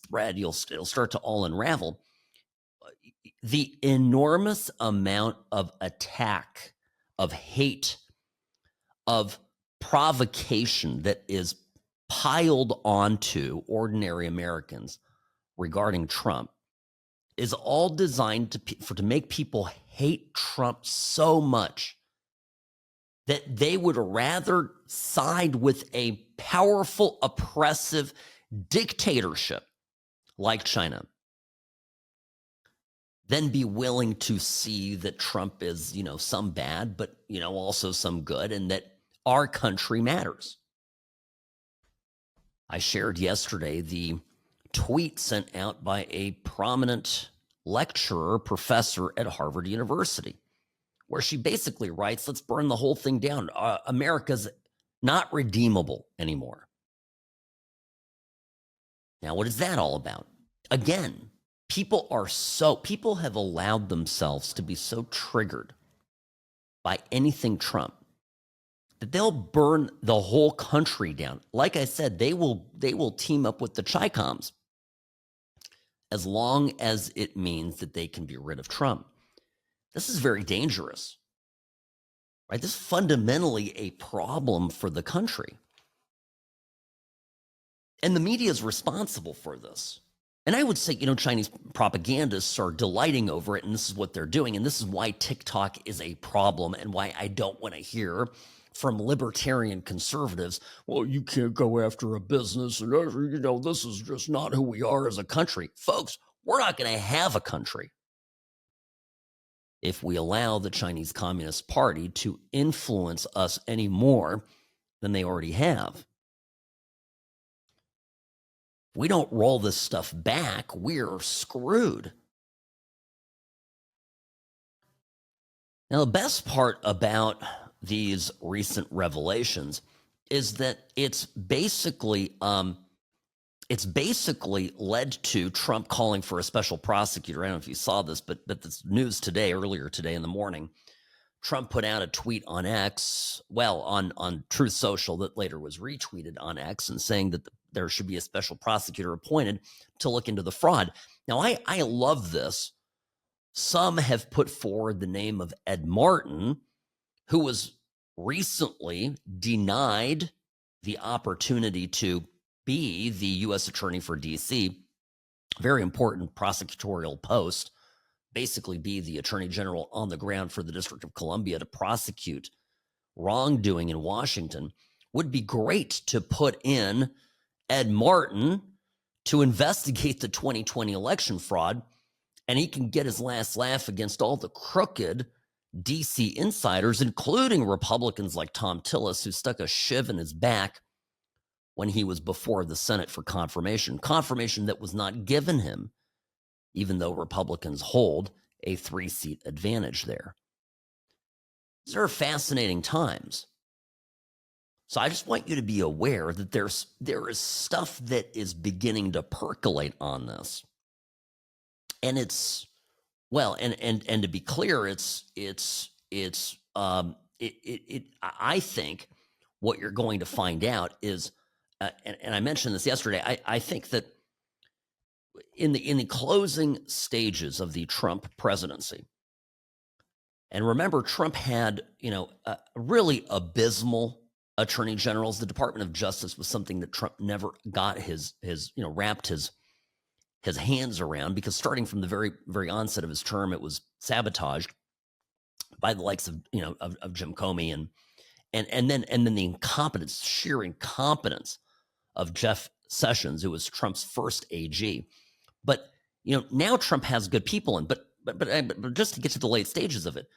thread, it'll start to all unravel. The enormous amount of attack, of hate, of provocation that is piled onto ordinary Americans regarding Trump is all designed to make people hate Trump so much that they would rather side with a powerful, oppressive dictatorship like China than be willing to see that Trump is, some bad, but, also some good, and that our country matters. I shared yesterday the tweet sent out by a prominent lecturer, professor at Harvard University, where she basically writes, let's burn the whole thing down. America's not redeemable anymore. Now, what is that all about? Again, people have allowed themselves to be so triggered by anything Trump that they'll burn the whole country down. Like I said, they will team up with the Chi-Coms as long as it means that they can be rid of Trump. This is very dangerous, right? This is fundamentally a problem for the country. And the media is responsible for this. And I would say, Chinese propagandists are delighting over it, and this is what they're doing. And this is why TikTok is a problem and why I don't want to hear from libertarian conservatives, well, you can't go after a business, and this is just not who we are as a country. Folks, we're not going to have a country if we allow the Chinese Communist Party to influence us any more than they already have. If we don't roll this stuff back, we're screwed. Now, the best part about these recent revelations is that it's basically led to Trump calling for a special prosecutor. I don't know if you saw this, but this news earlier today in the morning, Trump put out a tweet on X, on Truth Social, that later was retweeted on X, and saying that there should be a special prosecutor appointed to look into the fraud. Now, I love this. Some have put forward the name of Ed Martin, who was recently denied the opportunity to be the U.S. Attorney for D.C., very important prosecutorial post, basically be the Attorney General on the ground for the District of Columbia to prosecute wrongdoing in Washington. Would be great to put in Ed Martin to investigate the 2020 election fraud, and he can get his last laugh against all the crooked DC insiders, including Republicans like Tom Tillis, who stuck a shiv in his back when he was before the Senate for confirmation that was not given him, even though Republicans hold a 3-seat advantage there. These are fascinating times. So I just want you to be aware that there is stuff that is beginning to percolate on this. And it's, and to be clear, I think what you're going to find out is, and I mentioned this yesterday, I think that in the closing stages of the Trump presidency. And remember, Trump had, really abysmal attorney generals. The Department of Justice was something that Trump never got wrapped his hands around, because starting from the very, very onset of his term, it was sabotaged by the likes of, of Jim Comey and then the incompetence, sheer incompetence of Jeff Sessions, who was Trump's first AG. But, now Trump has good people in, but just to get to the late stages of it,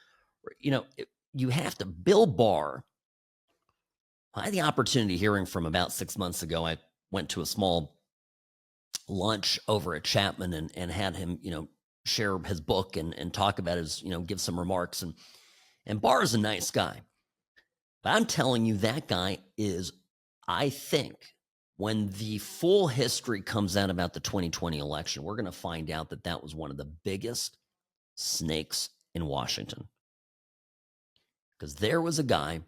you have to. Bill Barr, I had the opportunity hearing from about 6 months ago. I went to a small lunch over at Chapman and had him, share his book and talk about his, give some remarks. And Barr is a nice guy. But I'm telling you, that guy is, I think, when the full history comes out about the 2020 election, we're going to find out that that was one of the biggest snakes in Washington. Because there was a guy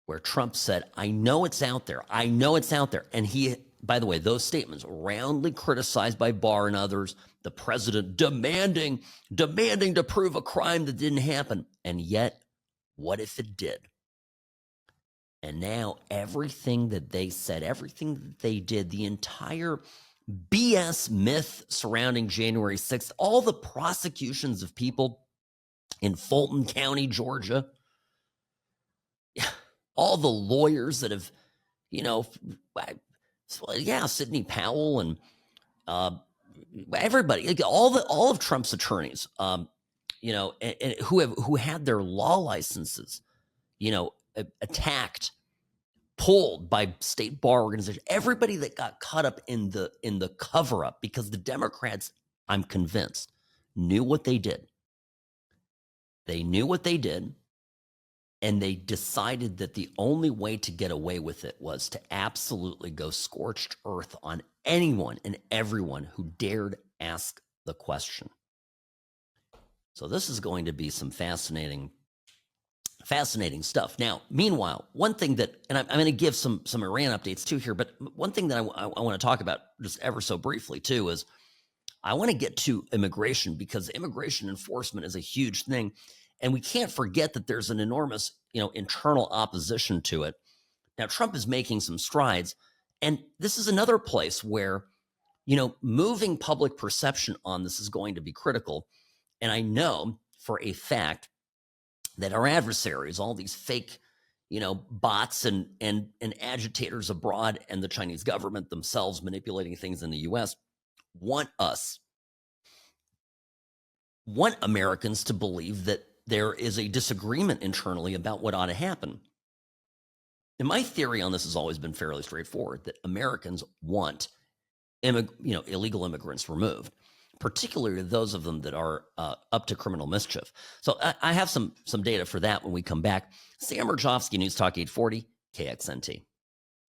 where Trump said, I know it's out there. I know it's out there. And he, by the way, those statements roundly criticized by Barr and others, the president demanding to prove a crime that didn't happen. And yet, what if it did? And now everything that they said, everything that they did, the entire BS myth surrounding January 6th, all the prosecutions of people in Fulton County, Georgia, all the lawyers that have, Sidney Powell and everybody, all of Trump's attorneys, and who had their law licenses, attacked, pulled by state bar organizations, everybody that got caught up in the cover up, because the Democrats, I'm convinced, knew what they did. They knew what they did. And they decided that the only way to get away with it was to absolutely go scorched earth on anyone and everyone who dared ask the question. So this is going to be some fascinating stuff. Now, meanwhile, one thing that, and I'm going to give some Iran updates too here, but one thing that I want to talk about just ever so briefly too is I want to get to immigration, because immigration enforcement is a huge thing. And we can't forget that there's an enormous, internal opposition to it. Now, Trump is making some strides. And this is another place where, moving public perception on this is going to be critical. And I know for a fact that our adversaries, all these fake, bots and agitators abroad, and the Chinese government themselves manipulating things in the U.S., want Americans to believe that there is a disagreement internally about what ought to happen. And my theory on this has always been fairly straightforward, that Americans want illegal immigrants removed, particularly those of them that are up to criminal mischief. So I have some data for that when we come back. Sam Mirejovsky, News Talk 840, KXNT.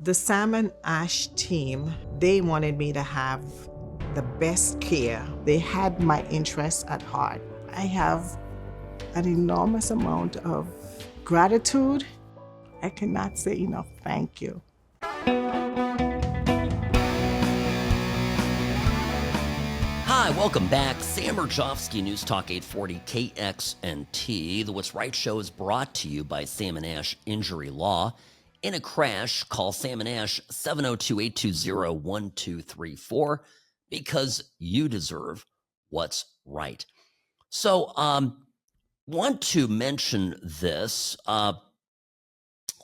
The Salmon Ash team, they wanted me to have the best care. They had my interests at heart. I have an enormous amount of gratitude. I cannot say enough thank you. Hi, welcome back. Sam Mirejovsky, News Talk 840 KXNT. The What's Right show is brought to you by Sam and Ash Injury Law. In a crash, call Sam and Ash 702-820-1234, because you deserve what's right. So, want to mention this.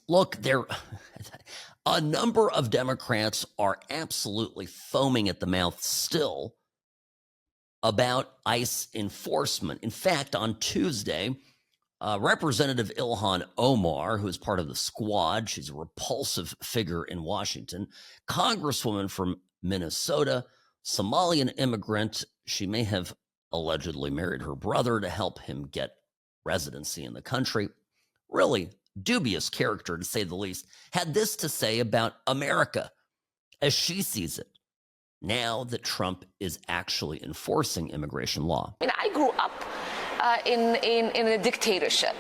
Look, a number of Democrats are absolutely foaming at the mouth still about ICE enforcement. In fact, on Tuesday, Representative Ilhan Omar, who is part of the squad, she's a repulsive figure in Washington, Congresswoman from Minnesota, Somalian immigrant. She may have allegedly married her brother to help him get residency in the country. Really dubious character, to say the least, had this to say about America as she sees it now that Trump is actually enforcing immigration law. I grew up in a dictatorship.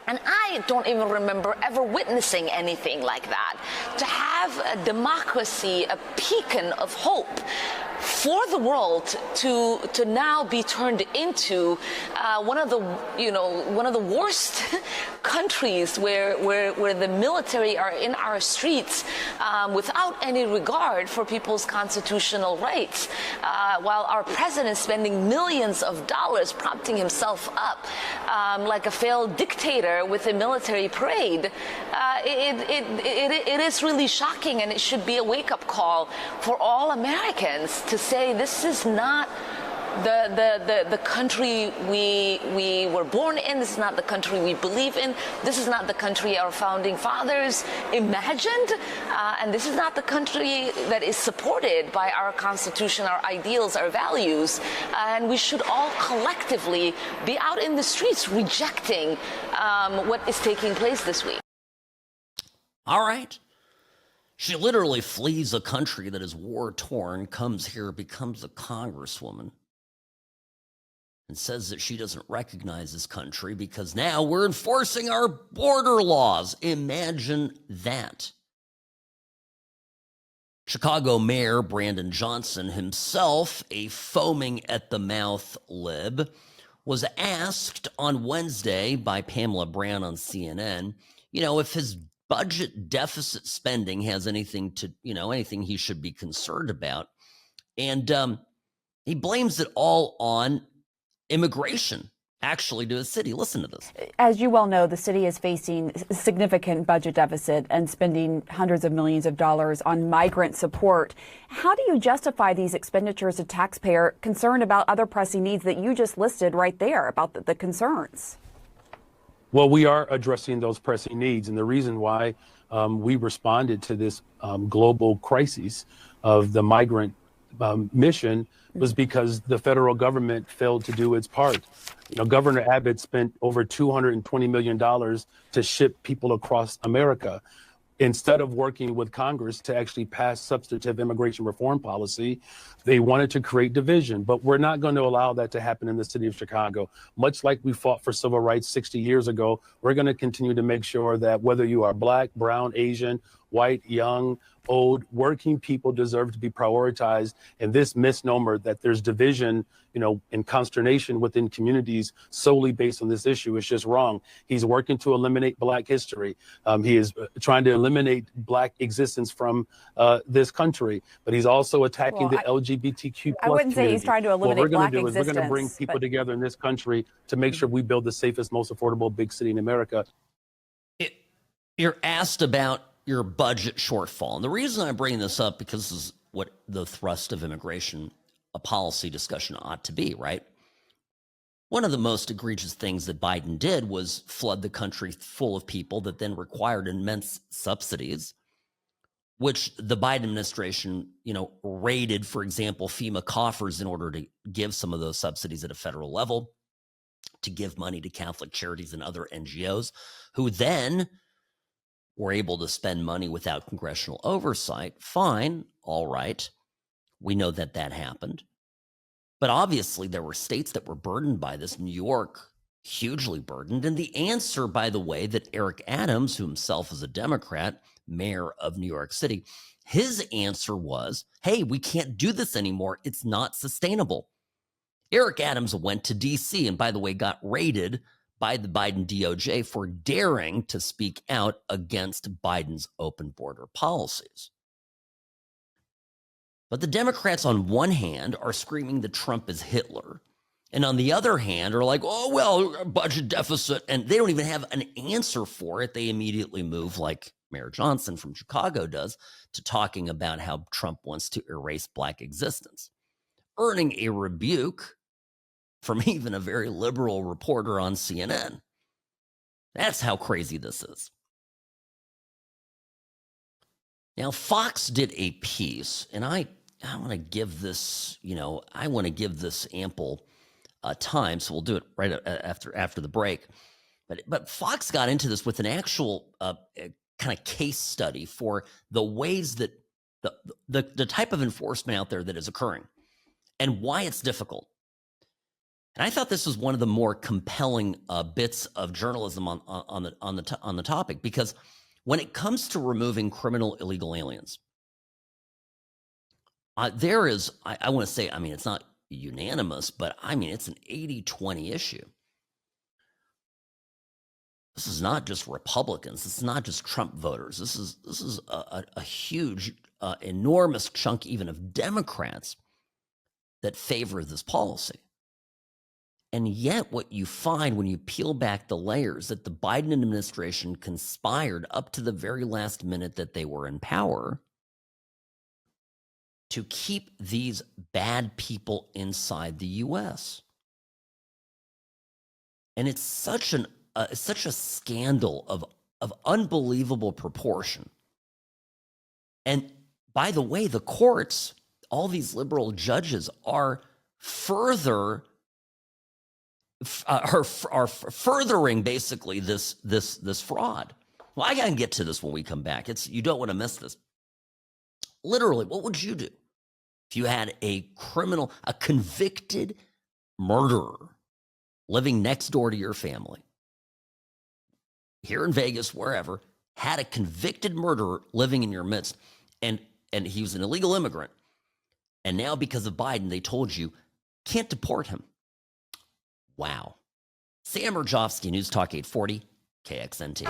And I don't even remember ever witnessing anything like that. To have a democracy, a beacon of hope for the world to now be turned into one of the worst countries where the military are in our streets without any regard for people's constitutional rights, while our president is spending millions of dollars propping himself up like a failed dictator with a military parade. It is really shocking, and it should be a wake-up call for all Americans to say this is not the country we were born in. This is not the country we believe in. This is not the country our founding fathers imagined. And this is not the country that is supported by our Constitution, our ideals, our values. And we should all collectively be out in the streets rejecting what is taking place this week. All right. She literally flees a country that is war-torn, comes here, becomes a congresswoman, and says that she doesn't recognize this country because now we're enforcing our border laws. Imagine that. Chicago Mayor Brandon Johnson, himself a foaming-at-the-mouth lib, was asked on Wednesday by Pamela Brown on CNN, if his budget deficit spending has anything he should be concerned about. And he blames it all on immigration, actually, to the city. Listen to this. As you well know, the city is facing a significant budget deficit and spending hundreds of millions of dollars on migrant support. How do you justify these expenditures to taxpayer concerned about other pressing needs that you just listed right there about the concerns? Well, we are addressing those pressing needs. And the reason why we responded to this global crisis of the migrant mission was because the federal government failed to do its part. Governor Abbott spent over $220 million to ship people across America. Instead of working with Congress to actually pass substantive immigration reform policy, they wanted to create division. But we're not going to allow that to happen in the city of Chicago. Much like we fought for civil rights 60 years ago, we're going to continue to make sure that whether you are Black, brown, Asian, white, young, old, working people deserve to be prioritized. And this misnomer that there's division, and consternation within communities solely based on this issue is just wrong. He's working to eliminate Black history. He is trying to eliminate Black existence from this country, but he's also attacking the LGBTQ+. I wouldn't say he's trying to eliminate Black existence. We're going to bring people together in this country to make sure we build the safest, most affordable big city in America. You're asked about your budget shortfall. And the reason I bring this up, because this is what the thrust of immigration, a policy discussion ought to be, right? One of the most egregious things that Biden did was flood the country full of people that then required immense subsidies, which the Biden administration, raided, for example, FEMA coffers in order to give some of those subsidies at a federal level, to give money to Catholic charities and other NGOs, who then were able to spend money without congressional oversight. Fine, all right. We know that happened. But obviously there were states that were burdened by this. New York, hugely burdened. And the answer, by the way, that Eric Adams, who himself is a Democrat, mayor of New York City, his answer was, hey, we can't do this anymore. It's not sustainable. Eric Adams went to D.C. and, by the way, got raided by the Biden DOJ for daring to speak out against Biden's open border policies. But the Democrats, on one hand, are screaming that Trump is Hitler, and on the other hand are like, oh, well, budget deficit, and they don't even have an answer for it. They immediately move, like Mayor Johnson from Chicago does, to talking about how Trump wants to erase Black existence, earning a rebuke from even a very liberal reporter on CNN. That's how crazy this is. Now, Fox did a piece, and I want to give this, ample time, so we'll do it right after the break. But Fox got into this with an actual kind of case study for the ways that the type of enforcement out there that is occurring and why it's difficult. And I thought this was one of the more compelling bits of journalism on the topic, because when it comes to removing criminal illegal aliens, There is, I want to say, I mean, it's not unanimous, but I mean, it's an 80-20 issue. This is not just Republicans. This is not just Trump voters. This is a huge, enormous chunk even of Democrats that favor this policy. And yet what you find when you peel back the layers that the Biden administration conspired up to the very last minute that they were in power to keep these bad people inside the U.S. And it's such a scandal of unbelievable proportion. And by the way, the courts, all these liberal judges are furthering basically this fraud. Well, I gotta get to this when we come back. You don't want to miss this. Literally, what would you do if you had a convicted murderer living next door to your family? Here in Vegas, wherever, had a convicted murderer living in your midst, and he was an illegal immigrant, and now because of Biden, they told you, can't deport him. Wow. Sam Mirejovsky, News Talk 840, KXNT.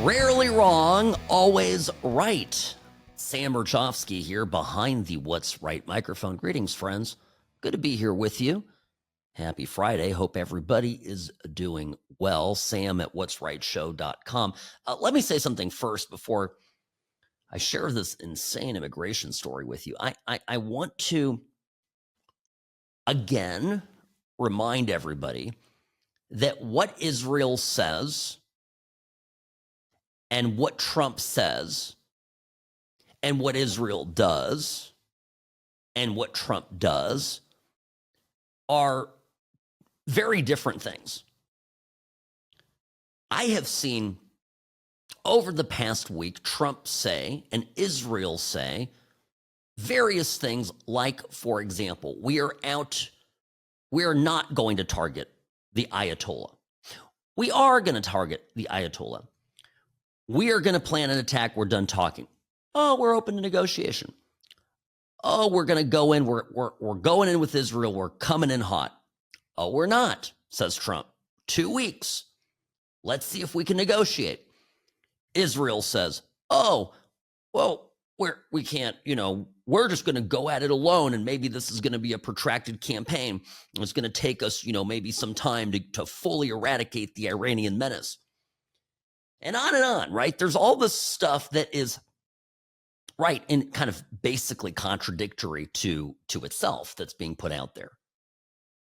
Rarely wrong, always right. Sam Mirejovsky here behind the What's Right microphone. Greetings, friends. Good to be here with you. Happy Friday. Hope everybody is doing well. Sam at what'srightshow.com. Let me say something first before I share this insane immigration story with you. I want to, again, remind everybody that what Israel says and what Trump says and what Israel does and what Trump does are very different things. I have seen over the past week Trump say and Israel say various things like, for example, we are not going to target the Ayatollah. We are going to target the Ayatollah. We are going to plan an attack. We're done talking. Oh, we're open to negotiation. Oh, we're going to go in. We're going in with Israel. We're coming in hot. Oh, we're not, says Trump. 2 weeks. Let's see if we can negotiate. Israel says, oh, well, we can't, we're just going to go at it alone. And maybe this is going to be a protracted campaign. It's going to take us, maybe some time to fully eradicate the Iranian menace. And on, right? There's all this stuff that is right and kind of basically contradictory to itself that's being put out there.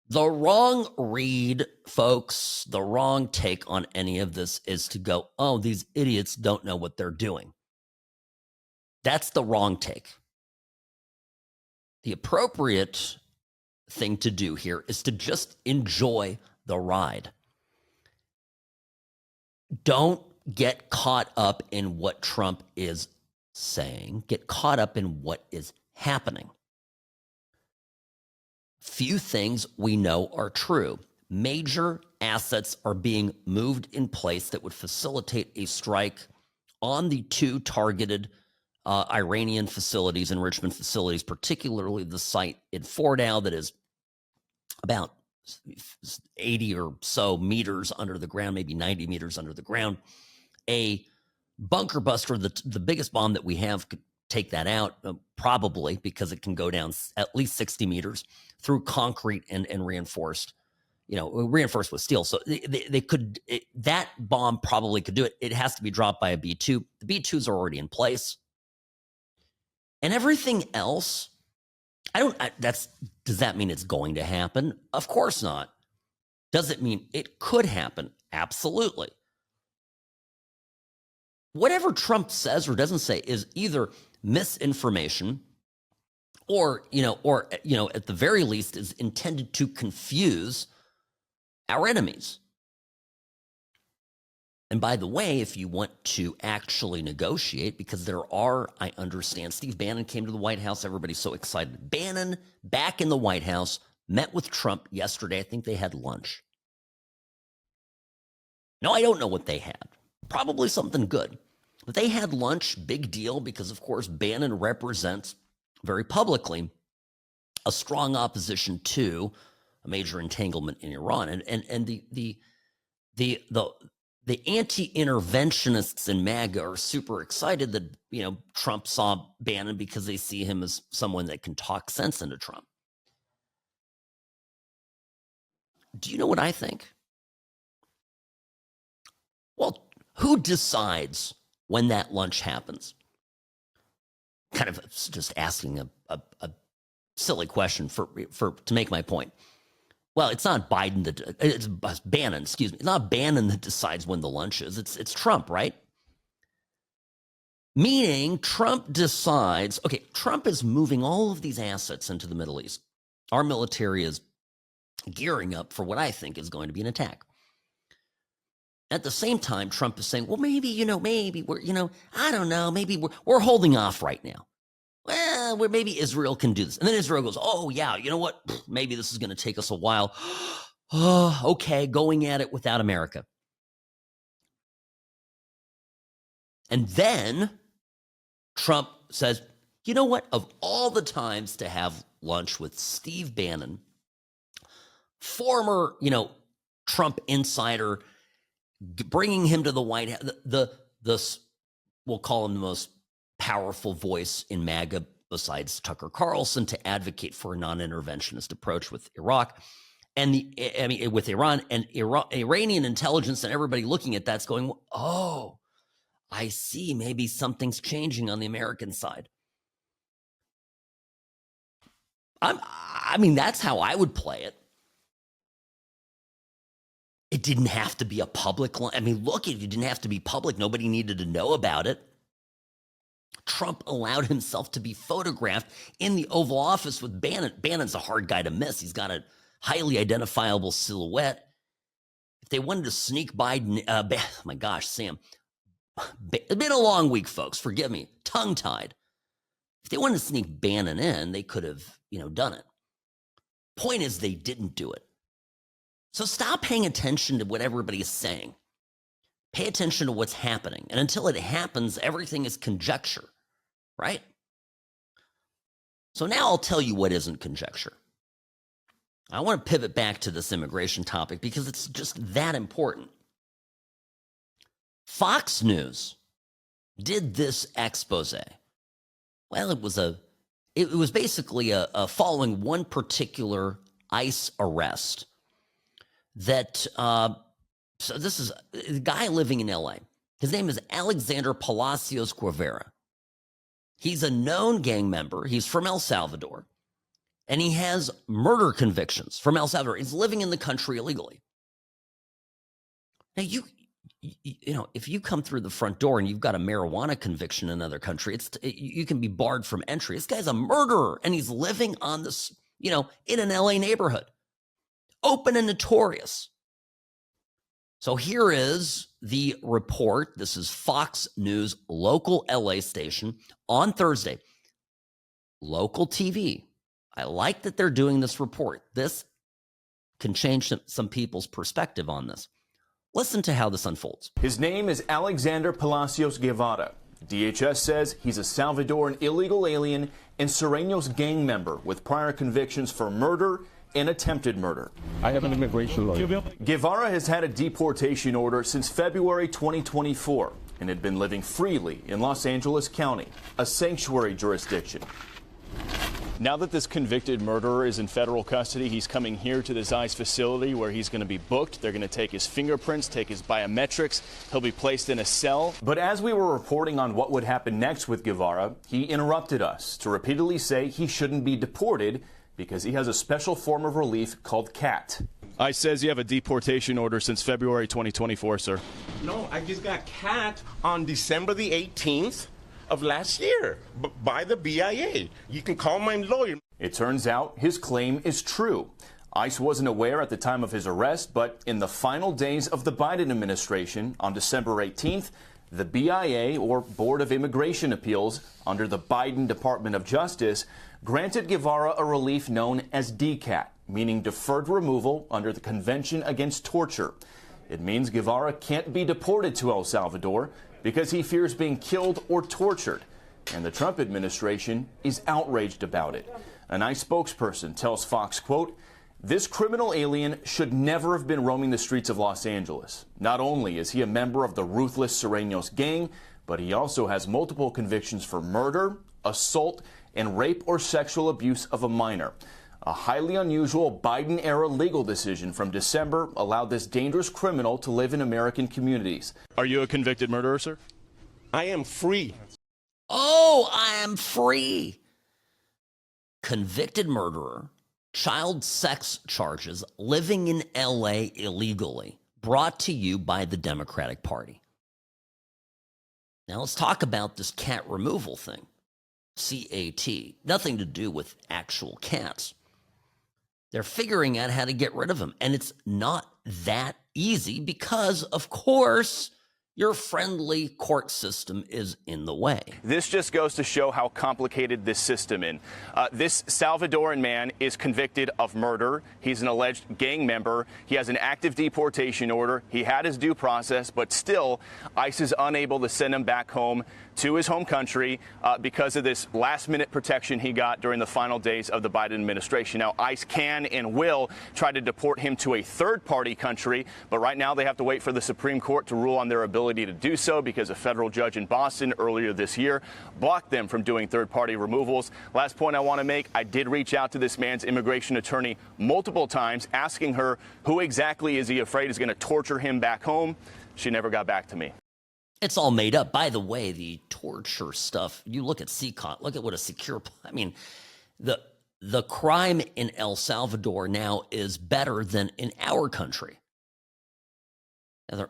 The wrong read, folks, the wrong take on any of this is to go, oh, these idiots don't know what they're doing. That's the wrong take. The appropriate thing to do here is to just enjoy the ride. Don't get caught up in what Trump is saying. Get caught up in what is happening. Few things we know are true. Major assets are being moved in place that would facilitate a strike on the two targeted Iranian facilities, enrichment facilities, particularly the site in Fordow that is about 80 or so meters under the ground, maybe 90 meters under the ground. A bunker buster, the biggest bomb that we have, could take that out, probably, because it can go down at least 60 meters through concrete and reinforced, reinforced with steel. So that bomb probably could do it. It has to be dropped by a B-2. The B-2s are already in place. And everything else, does that mean it's going to happen? Of course not. Does it mean it could happen? Absolutely. Whatever Trump says or doesn't say is either misinformation or at the very least is intended to confuse our enemies. And by the way, if you want to actually negotiate, because I understand, Steve Bannon came to the White House. Everybody's so excited. Bannon, back in the White House, met with Trump yesterday. I think they had lunch. No, I don't know what they had. Probably something good. But they had lunch, big deal, because, of course, Bannon represents very publicly a strong opposition to a major entanglement in Iran. And the anti-interventionists in MAGA are super excited that, Trump saw Bannon because they see him as someone that can talk sense into Trump. Do you know what I think? Well, who decides when that lunch happens? Kind of just asking a silly question to make my point. Well, it's not Biden it's Bannon, excuse me. It's not Bannon that decides when the lunch is. It's Trump, right? Meaning Trump decides, okay, Trump is moving all of these assets into the Middle East. Our military is gearing up for what I think is going to be an attack. At the same time, Trump is saying, well, maybe we're, I don't know, maybe we're holding off right now. Well, maybe Israel can do this. And then Israel goes, oh, yeah, you know what? Maybe this is going to take us a while. Oh, okay, going at it without America. And then Trump says, you know what? Of all the times to have lunch with Steve Bannon, former, Trump insider, bringing him to the White House, the we'll call him the most powerful voice in MAGA besides Tucker Carlson to advocate for a non-interventionist approach with Iraq and with Iran and Iranian intelligence and everybody looking at that's going, oh, I see. Maybe something's changing on the American side. That's how I would play it. It didn't have to be a public. Look, it didn't have to be public. Nobody needed to know about it. Trump allowed himself to be photographed in the Oval Office with Bannon. Bannon's a hard guy to miss. He's got a highly identifiable silhouette. If they wanted to sneak Biden, oh my gosh, Sam, it's been a long week, folks. Forgive me, tongue-tied. If they wanted to sneak Bannon in, they could have, done it. Point is, they didn't do it. So stop paying attention to what everybody is saying. Pay attention to what's happening. And until it happens, everything is conjecture, right? So now I'll tell you what isn't conjecture. I want to pivot back to this immigration topic because it's just that important. Fox News did this expose. Well, it was basically a following one particular ICE arrest that, so this is a guy living in LA. His name is Alexander Palacios Guevara. He's a known gang member. He's from El Salvador. And he has murder convictions from El Salvador. He's living in the country illegally. Now, if you come through the front door and you've got a marijuana conviction in another country, you can be barred from entry. This guy's a murderer, and he's living on this, in an LA neighborhood. Open and notorious. So here is the report. This is Fox News, local LA station on Thursday. Local TV. I like that they're doing this report. This can change some people's perspective on this. Listen to how this unfolds. His name is Alexander Palacios Guevara. DHS says he's a Salvadoran illegal alien and Sureños gang member with prior convictions for murder and attempted murder. I have an immigration lawyer. Guevara has had a deportation order since February 2024 and had been living freely in Los Angeles County, a sanctuary jurisdiction. Now that this convicted murderer is in federal custody, he's coming here to this ICE facility where he's going to be booked. They're going to take his fingerprints, take his biometrics. He'll be placed in a cell. But as we were reporting on what would happen next with Guevara, he interrupted us to repeatedly say he shouldn't be deported because he has a special form of relief called CAT. ICE says you have a deportation order since February 2024, sir. No, I just got CAT on December the 18th. Of last year by the BIA. You can call my lawyer. It turns out his claim is true. ICE wasn't aware at the time of his arrest, but in the final days of the Biden administration on December 18th, the BIA, or Board of Immigration Appeals, under the Biden Department of Justice, granted Guevara a relief known as DCAT, meaning deferred removal under the Convention Against Torture. It means Guevara can't be deported to El Salvador because he fears being killed or tortured. And the Trump administration is outraged about it. An ICE spokesperson tells Fox, quote, "This criminal alien should never have been roaming the streets of Los Angeles. Not only is he a member of the ruthless Sureños gang, but he also has multiple convictions for murder, assault, and rape or sexual abuse of a minor. A highly unusual Biden-era legal decision from December allowed this dangerous criminal to live in American communities." Are you a convicted murderer, sir? I am free. Oh, I am free. Convicted murderer, child sex charges, living in LA illegally, brought to you by the Democratic Party. Now let's talk about this cat removal thing. CAT, nothing to do with actual cats. They're figuring out how to get rid of them, and it's not that easy because, of course, your friendly court system is in the way. This just goes to show how complicated this system is. This Salvadoran man is convicted of murder. He's an alleged gang member. He has an active deportation order. He had his due process, but still, ICE is unable to send him back home to his home country because of this last-minute protection he got during the final days of the Biden administration. Now, ICE can and will try to deport him to a third-party country, but right now they have to wait for the Supreme Court to rule on their ability to do so because a federal judge in Boston earlier this year blocked them from doing third-party removals. Last point I want to make, I did reach out to this man's immigration attorney multiple times, asking her who exactly is he afraid is going to torture him back home. She never got back to me. It's all made up. By the way, the torture stuff, you look at CCOT, look at what a secure, I mean, the crime in El Salvador now is better than in our country.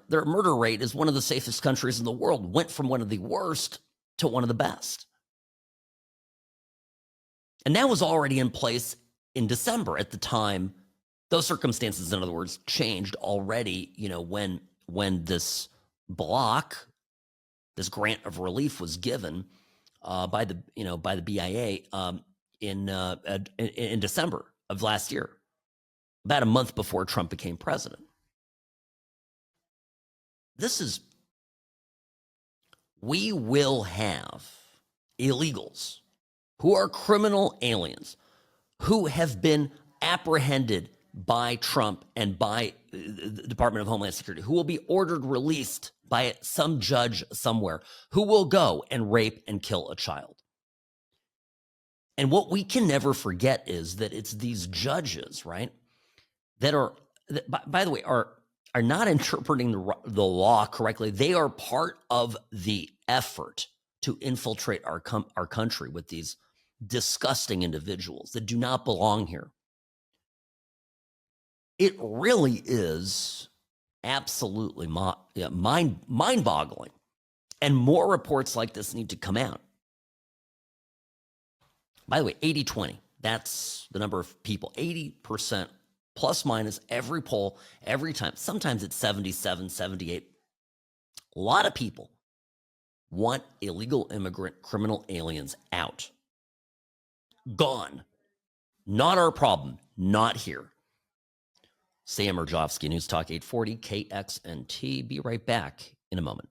Their murder rate is one of the safest countries in the world, went from one of the worst to one of the best. And that was already in place in December at the time. Those circumstances, in other words, changed already, when this block, this grant of relief was given by the BIA in December of last year, about a month before Trump became president. We will have illegals who are criminal aliens who have been apprehended by Trump and by the Department of Homeland Security, who will be ordered released by some judge somewhere, who will go and rape and kill a child. And what we can never forget is that it's these judges, right, that by the way, are not interpreting the law correctly. They are part of the effort to infiltrate our country with these disgusting individuals that do not belong here. It really is absolutely mind-boggling. And more reports like this need to come out. By the way, 80-20, that's the number of people, 80% plus minus every poll, every time. Sometimes it's 77, 78. A lot of people want illegal immigrant criminal aliens out. Gone. Not our problem. Not here. Sam Mirejovsky, News Talk 840 KXNT. Be right back in a moment.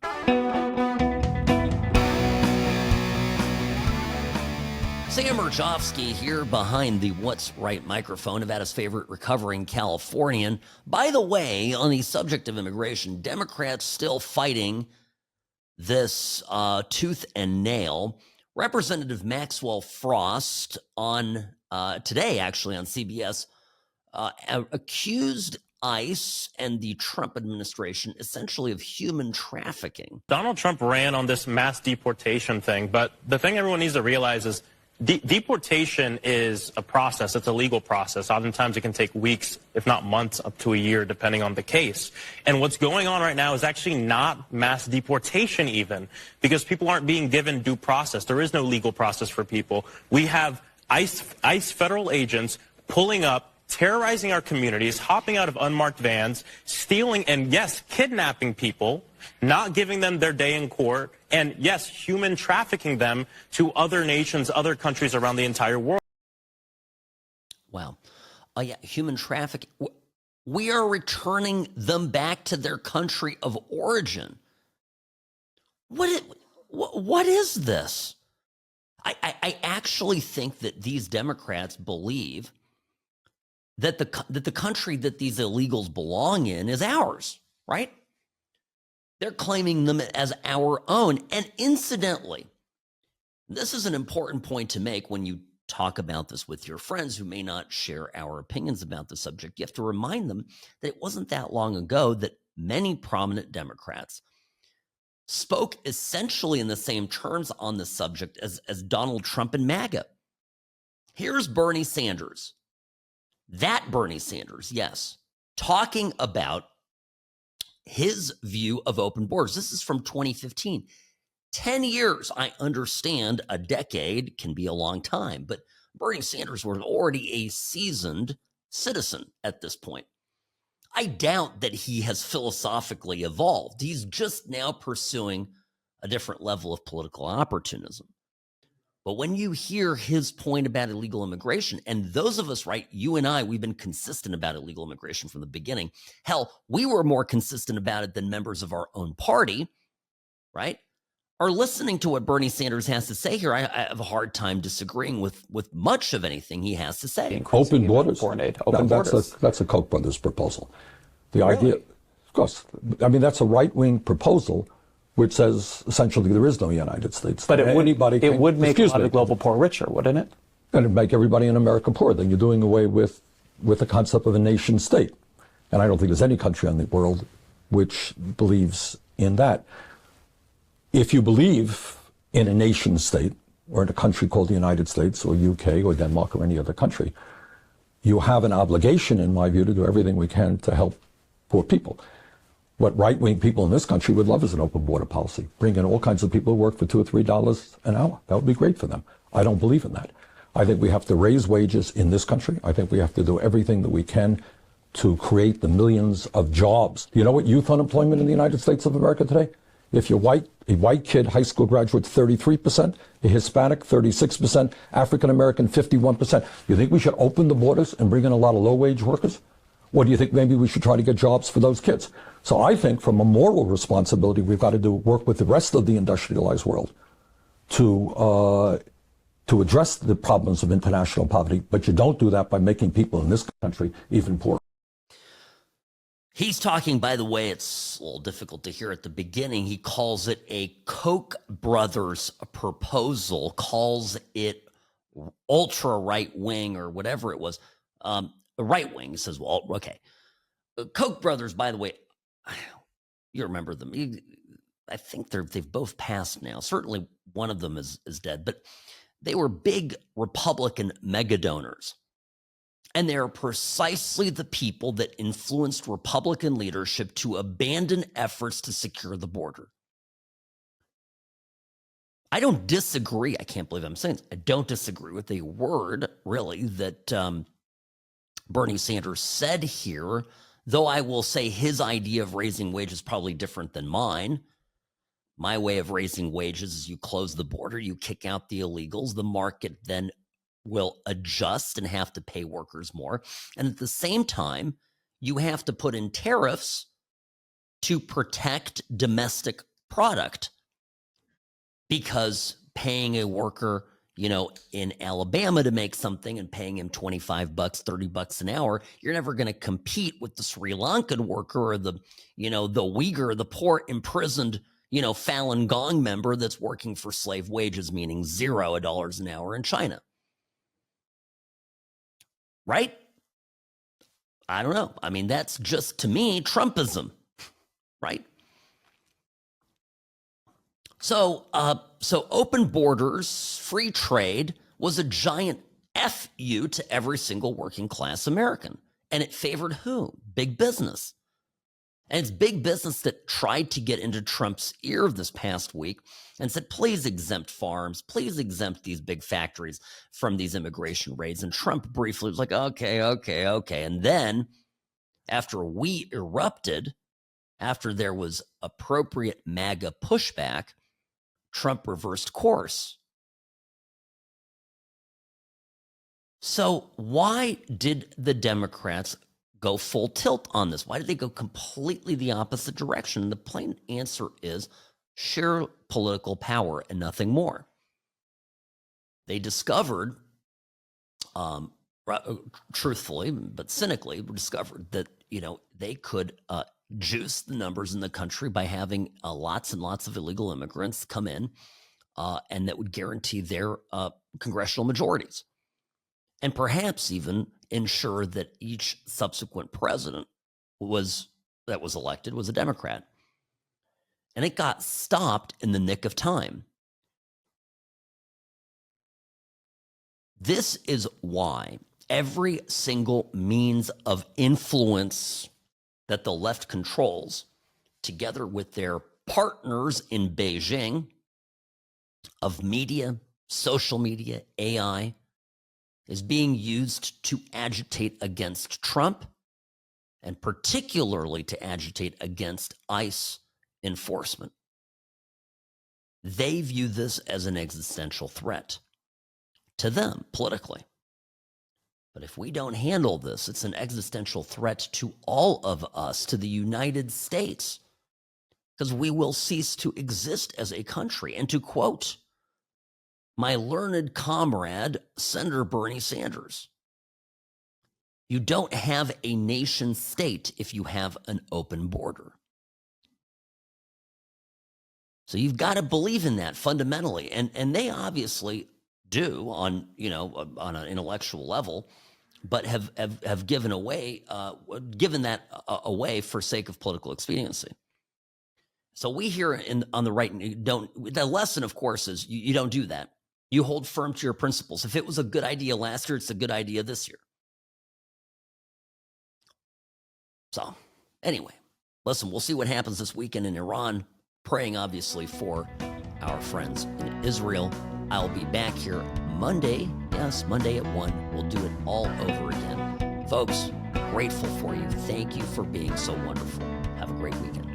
Sam Mirejovsky here behind the What's Right microphone, Nevada's favorite recovering Californian. By the way, on the subject of immigration, Democrats still fighting this tooth and nail. Representative Maxwell Frost on today, actually on CBS, accused ICE and the Trump administration essentially of human trafficking. Donald Trump ran on this mass deportation thing, but the thing everyone needs to realize is deportation is a process. It's a legal process. Oftentimes it can take weeks, if not months, up to a year, depending on the case. And what's going on right now is actually not mass deportation even, because people aren't being given due process. There is no legal process for people. We have ICE federal agents pulling up, terrorizing our communities, hopping out of unmarked vans, stealing and, yes, kidnapping people, not giving them their day in court, and, yes, human trafficking them to other nations, other countries around the entire world. Wow. Yeah, human trafficking. We are returning them back to their country of origin. What is this? I actually think that these Democrats believe that the country that these illegals belong in is ours, right? They're claiming them as our own. And incidentally, this is an important point to make when you talk about this with your friends who may not share our opinions about the subject. You have to remind them that it wasn't that long ago that many prominent Democrats spoke essentially in the same terms on the subject as Donald Trump and MAGA. Here's Bernie Sanders. That Bernie Sanders, yes, talking about his view of open borders. This is from 2015. 10 years, I understand a decade can be a long time, but Bernie Sanders was already a seasoned citizen at this point. I doubt that he has philosophically evolved. He's just now pursuing a different level of political opportunism. But when you hear his point about illegal immigration, and those of us, right, you and I, we've been consistent about illegal immigration from the beginning. Hell, we were more consistent about it than members of our own party, right? Are listening to what Bernie Sanders has to say here. I have a hard time disagreeing with much of anything he has to say. Open borders. Open borders. That's a Koch brothers proposal. The idea, of course, I mean, that's a right-wing proposal which says essentially there is no United States. But it would make a lot of global poor richer, wouldn't it? And it'd make everybody in America poor. Then you're doing away with the concept of a nation state. And I don't think there's any country in the world which believes in that. If you believe in a nation state, or in a country called the United States, or UK, or Denmark, or any other country, you have an obligation, in my view, to do everything we can to help poor people. What right-wing people in this country would love is an open border policy. Bring in all kinds of people who work for $2 or $3 an hour. That would be great for them. I don't believe in that. I think we have to raise wages in this country. I think we have to do everything that we can to create the millions of jobs. Do you know what youth unemployment in the United States of America today? If you're white, a white kid, high school graduate, 33%, a Hispanic, 36%, African-American, 51%. You think we should open the borders and bring in a lot of low-wage workers? Or do you think maybe we should try to get jobs for those kids? So I think from a moral responsibility, we've got to work with the rest of the industrialized world to address the problems of international poverty. But you don't do that by making people in this country even poorer. He's talking, by the way, it's a little difficult to hear at the beginning. He calls it a Koch brothers proposal, calls it ultra right wing or whatever it was. Right wing says, well, okay. Koch brothers, by the way, you remember them. I think they've both passed now. Certainly one of them is dead, but they were big Republican mega donors. And they are precisely the people that influenced Republican leadership to abandon efforts to secure the border. I don't disagree. I can't believe I'm saying this. I don't disagree with a word, really, that Bernie Sanders said here, though I will say his idea of raising wages is probably different than mine. My way of raising wages is you close the border, you kick out the illegals, the market then will adjust and have to pay workers more. And at the same time, you have to put in tariffs to protect domestic product, because paying a worker, in Alabama to make something and paying him $25, $30 an hour, you're never going to compete with the Sri Lankan worker or the Uyghur, the poor imprisoned, Falun Gong member that's working for slave wages, meaning $0 an hour in China. Right? I don't know. I mean, that's just, to me, Trumpism, right? So open borders, free trade was a giant FU to every single working class American. And it favored who? Big business. And it's big business that tried to get into Trump's ear this past week and said, please exempt farms, please exempt these big factories from these immigration raids. And Trump briefly was like, okay. And then after we erupted, after there was appropriate MAGA pushback, Trump reversed course. So why did the Democrats go full tilt on this? Why did they go completely the opposite direction? And the plain answer is sheer political power and nothing more. They discovered, truthfully, but cynically, discovered that, they could juice the numbers in the country by having lots and lots of illegal immigrants come in, and that would guarantee their congressional majorities, and perhaps even ensure that each subsequent president that was elected was a Democrat. And it got stopped in the nick of time. This is why every single means of influence that the left controls, together with their partners in Beijing, of media, social media, AI, is being used to agitate against Trump, and particularly to agitate against ICE enforcement. They view this as an existential threat to them politically. But if we don't handle this, it's an existential threat to all of us, to the United States, because we will cease to exist as a country. And to quote my learned comrade, Senator Bernie Sanders, you don't have a nation state if you have an open border. So you've got to believe in that fundamentally. And they obviously do on an intellectual level, but have given that away for sake of political expediency. So we here on the right the lesson, of course, is you don't do that. You hold firm to your principles. If it was a good idea last year, it's a good idea this year. So anyway, listen, we'll see what happens this weekend in Iran, praying obviously for our friends in Israel. I'll be back here Monday. Yes, Monday at 1. We'll do it all over again. Folks, grateful for you. Thank you for being so wonderful. Have a great weekend.